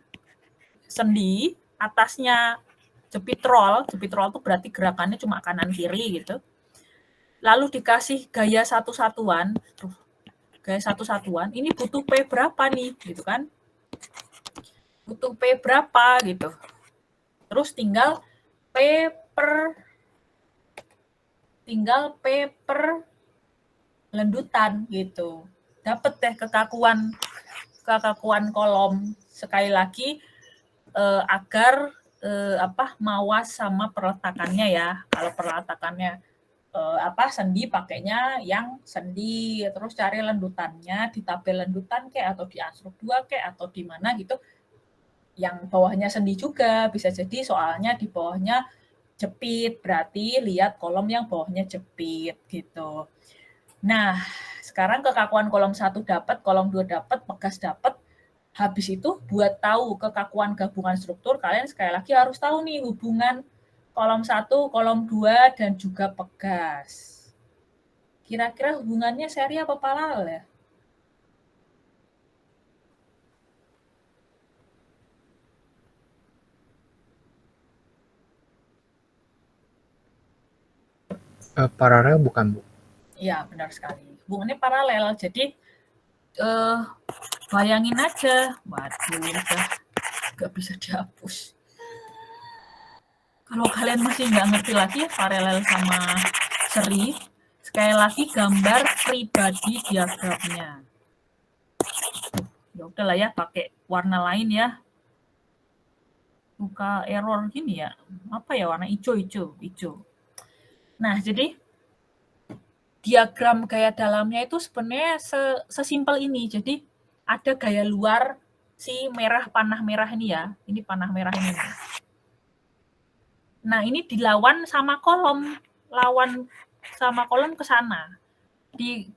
Speaker 1: sendi, atasnya jepit roll itu berarti gerakannya cuma kanan kiri gitu. Lalu dikasih gaya satu-satuan, ini butuh P berapa nih gitu kan. Butuh P berapa gitu. Terus tinggal P per lendutan gitu. Dapat deh kekakuan kolom. Sekali lagi agar mawas sama perletakannya ya. Kalau perletakannya sendi pakainya yang sendi, terus cari lendutannya di tabel lendutan kayak atau di Asruk 2 kayak atau di mana gitu. Yang bawahnya sendi juga bisa jadi soalnya di bawahnya jepit, berarti lihat kolom yang bawahnya jepit gitu. Nah, sekarang kekakuan kolom 1 dapat, kolom 2 dapat, pegas dapat. Habis itu buat tahu kekakuan gabungan struktur, kalian sekali lagi harus tahu nih hubungan kolom 1, kolom 2 dan juga pegas. Kira-kira hubungannya seri apa paralel ya?
Speaker 6: Paralel bukan, Bu?
Speaker 1: Iya, benar sekali. Hubungannya paralel. Jadi bayangin aja. Waduh, udah nggak bisa dihapus. Kalau kalian masih nggak ngerti lagi paralel sama seri, sekali lagi gambar pribadi diagramnya. Ya udahlah ya, pakai warna lain ya. Buka error gini ya. Apa ya warna hijau. Nah, jadi diagram gaya dalamnya itu sebenarnya sesimpel ini. Jadi ada gaya luar si merah, panah merah ini ya. Ini panah merah ini. Nah, ini dilawan sama kolom. Lawan sama kolom ke sana. Di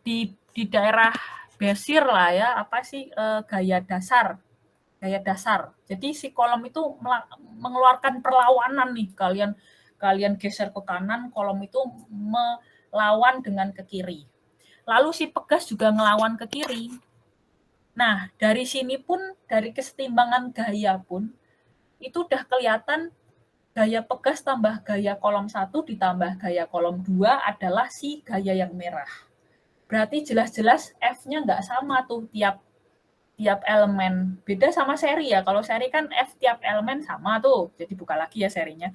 Speaker 1: daerah Besir lah ya, apa sih gaya dasar. Gaya dasar. Jadi si kolom itu mengeluarkan perlawanan nih. Kalian geser ke kanan, kolom itu melawan dengan ke kiri. Lalu si pegas juga ngelawan ke kiri. Nah, dari sini pun, dari kesetimbangan gaya pun, itu udah kelihatan gaya pegas tambah gaya kolom 1 ditambah gaya kolom 2 adalah si gaya yang merah. Berarti jelas-jelas F-nya nggak sama tuh tiap elemen. Beda sama seri ya. Kalau seri kan F tiap elemen sama tuh. Jadi buka lagi ya serinya.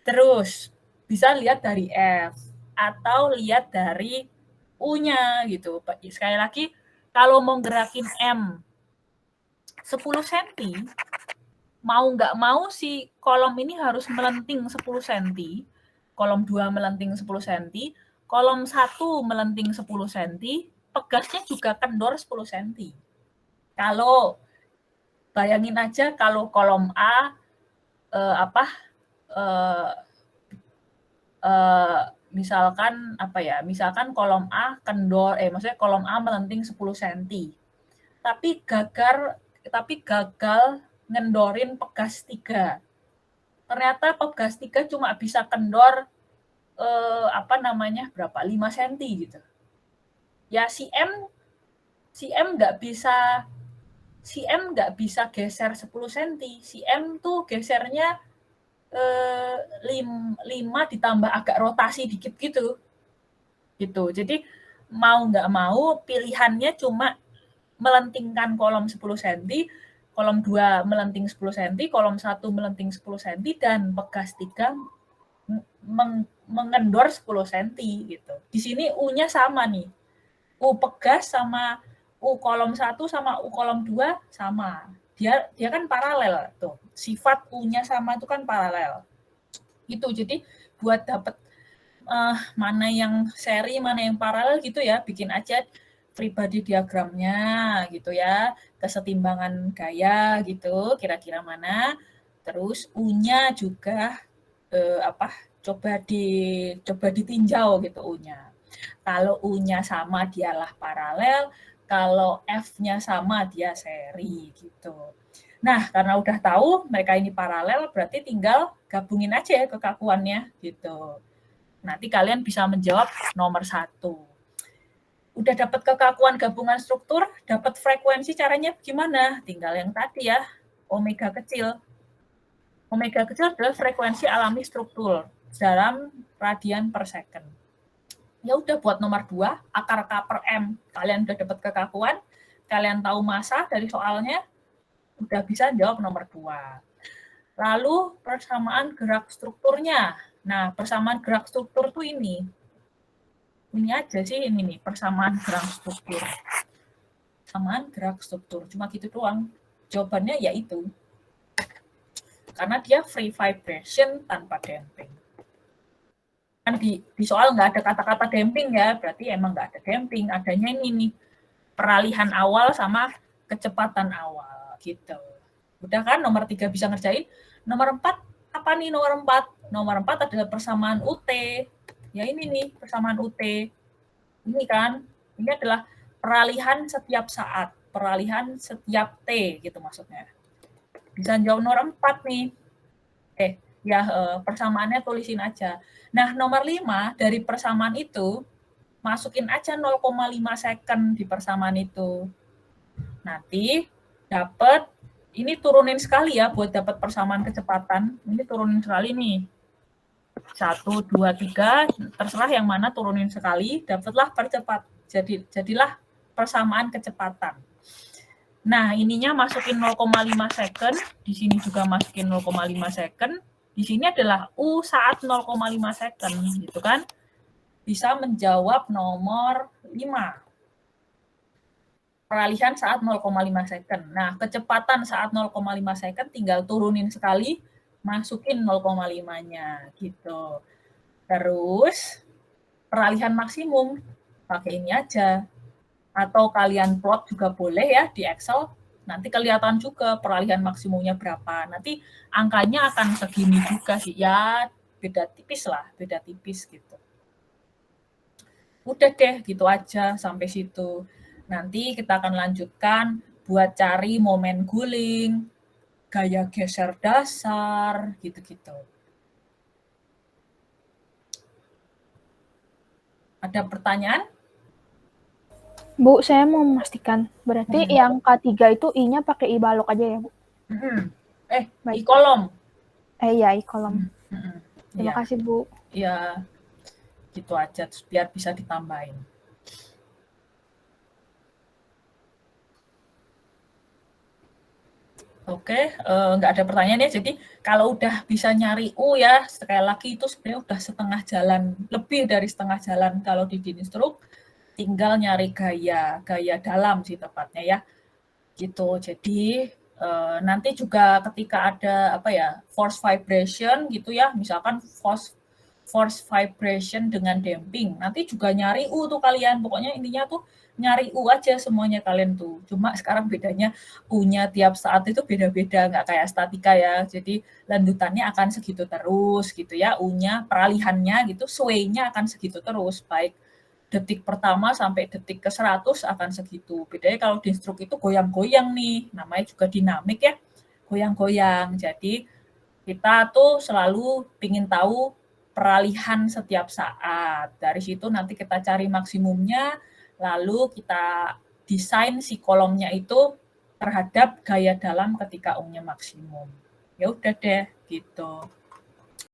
Speaker 1: Terus bisa lihat dari F atau lihat dari U-nya gitu. Sekali lagi, kalau mau gerakin M 10 cm, mau nggak mau si kolom ini harus melenting 10 cm, kolom 2 melenting 10 cm, kolom 1 melenting 10 cm, pegasnya juga kendor 10 cm. Kalau bayangin aja kalau kolom A misalkan apa ya? Misalkan kolom A kendor maksudnya kolom A melenting 10 cm. Tapi gagal ngendorin pegas 3. Ternyata pegas 3 cuma bisa kendor berapa? 5 cm gitu. Ya si M nggak bisa geser 10 cm. Si M tuh gesernya 5 ditambah agak rotasi dikit gitu. Jadi mau nggak mau pilihannya cuma melentingkan kolom 10 cm, kolom 2 melenting 10 cm, kolom 1 melenting 10 cm, dan pegas 3 mengendor 10 cm gitu. Di sini U-nya sama nih. U pegas sama U kolom 1 sama U kolom 2 sama. Dia kan paralel tuh. Sifat U-nya sama itu kan paralel. Gitu. Jadi buat dapat mana yang seri, mana yang paralel gitu ya, bikin aja free body diagramnya gitu ya. Kesetimbangan gaya gitu, kira-kira mana. Terus U-nya juga coba ditinjau gitu U-nya. Kalau U-nya sama dialah paralel, kalau F-nya sama dia seri gitu. Nah, karena udah tahu mereka ini paralel, berarti tinggal gabungin aja ya kekakuannya gitu. Nanti kalian bisa menjawab nomor 1. Udah dapat kekakuan gabungan struktur, dapat frekuensi, caranya gimana? Tinggal yang tadi ya, omega kecil. Omega kecil adalah frekuensi alami struktur dalam radian per second. Ya udah buat nomor 2, akar K per M. Kalian udah dapat kekakuan, kalian tahu massa dari soalnya, udah bisa jawab nomor 2. Lalu persamaan gerak strukturnya. Nah, persamaan gerak struktur tuh ini. Ini aja sih, ini nih, persamaan gerak struktur. Persamaan gerak struktur, cuma gitu doang. Jawabannya ya itu. Karena dia free vibration tanpa damping. Kan di soal nggak ada kata-kata damping ya, berarti emang nggak ada damping, adanya ini nih, peralihan awal sama kecepatan awal, gitu. Udah kan, nomor 3 bisa ngerjain. Nomor 4, apa nih nomor 4? Nomor 4 adalah persamaan UT. Ya ini nih, persamaan UT. Ini kan, ini adalah peralihan setiap saat, peralihan setiap T, gitu maksudnya. Bisa jawab nomor 4 nih. Persamaannya tulisin aja. Nah, nomor 5 dari persamaan itu masukin aja 0,5 second di persamaan itu. Nanti dapat, ini turunin sekali ya buat dapat persamaan kecepatan. Ini turunin sekali nih. 1, 2, 3, terserah yang mana turunin sekali, dapatlah jadilah persamaan kecepatan. Nah, ininya masukin 0,5 second, di sini juga masukin 0,5 second. Di sini adalah U saat 0,5 second, gitu kan? Bisa menjawab nomor 5. Peralihan saat 0,5 second. Nah, kecepatan saat 0,5 second tinggal turunin sekali, masukin 0,5-nya, gitu. Terus, peralihan maksimum, pakai ini aja. Atau kalian plot juga boleh ya di Excel, nanti kelihatan juga peralihan maksimumnya berapa. Nanti angkanya akan segini juga sih, ya beda tipis lah, beda tipis gitu. Udah deh, gitu aja sampai situ. Nanti kita akan lanjutkan buat cari momen guling, gaya geser dasar, gitu-gitu. Ada pertanyaan?
Speaker 11: Bu, saya mau memastikan. Berarti yang K3 itu I-nya pakai I balok aja ya, Bu?
Speaker 1: I kolom.
Speaker 11: Iya, I kolom. Terima
Speaker 1: Iya.
Speaker 11: kasih, Bu.
Speaker 1: Ya, gitu aja, terus biar bisa ditambahin. Oke, nggak ada pertanyaan ya. Jadi kalau udah bisa nyari U ya, sekali lagi itu sebenarnya udah setengah jalan, lebih dari setengah jalan kalau di Dinstruk, tinggal nyari gaya dalam sih tepatnya ya. Gitu. Jadi nanti juga ketika ada apa ya, force vibration gitu ya, misalkan force vibration dengan damping, nanti juga nyari U tuh kalian. Pokoknya intinya tuh nyari U aja semuanya kalian tuh. Cuma sekarang bedanya U-nya tiap saat itu beda-beda, nggak kayak statika ya. Jadi lanjutannya akan segitu terus gitu ya. U-nya, peralihannya gitu, sway-nya akan segitu terus. Baik detik pertama sampai detik ke 100 akan segitu. Bedanya kalau di stroke itu goyang-goyang nih, namanya juga dinamik ya, goyang-goyang. Jadi kita tuh selalu ingin tahu peralihan setiap saat. Dari situ nanti kita cari maksimumnya, lalu kita desain si kolomnya itu terhadap gaya dalam ketika U-nya maksimum. Ya udah deh, gitu.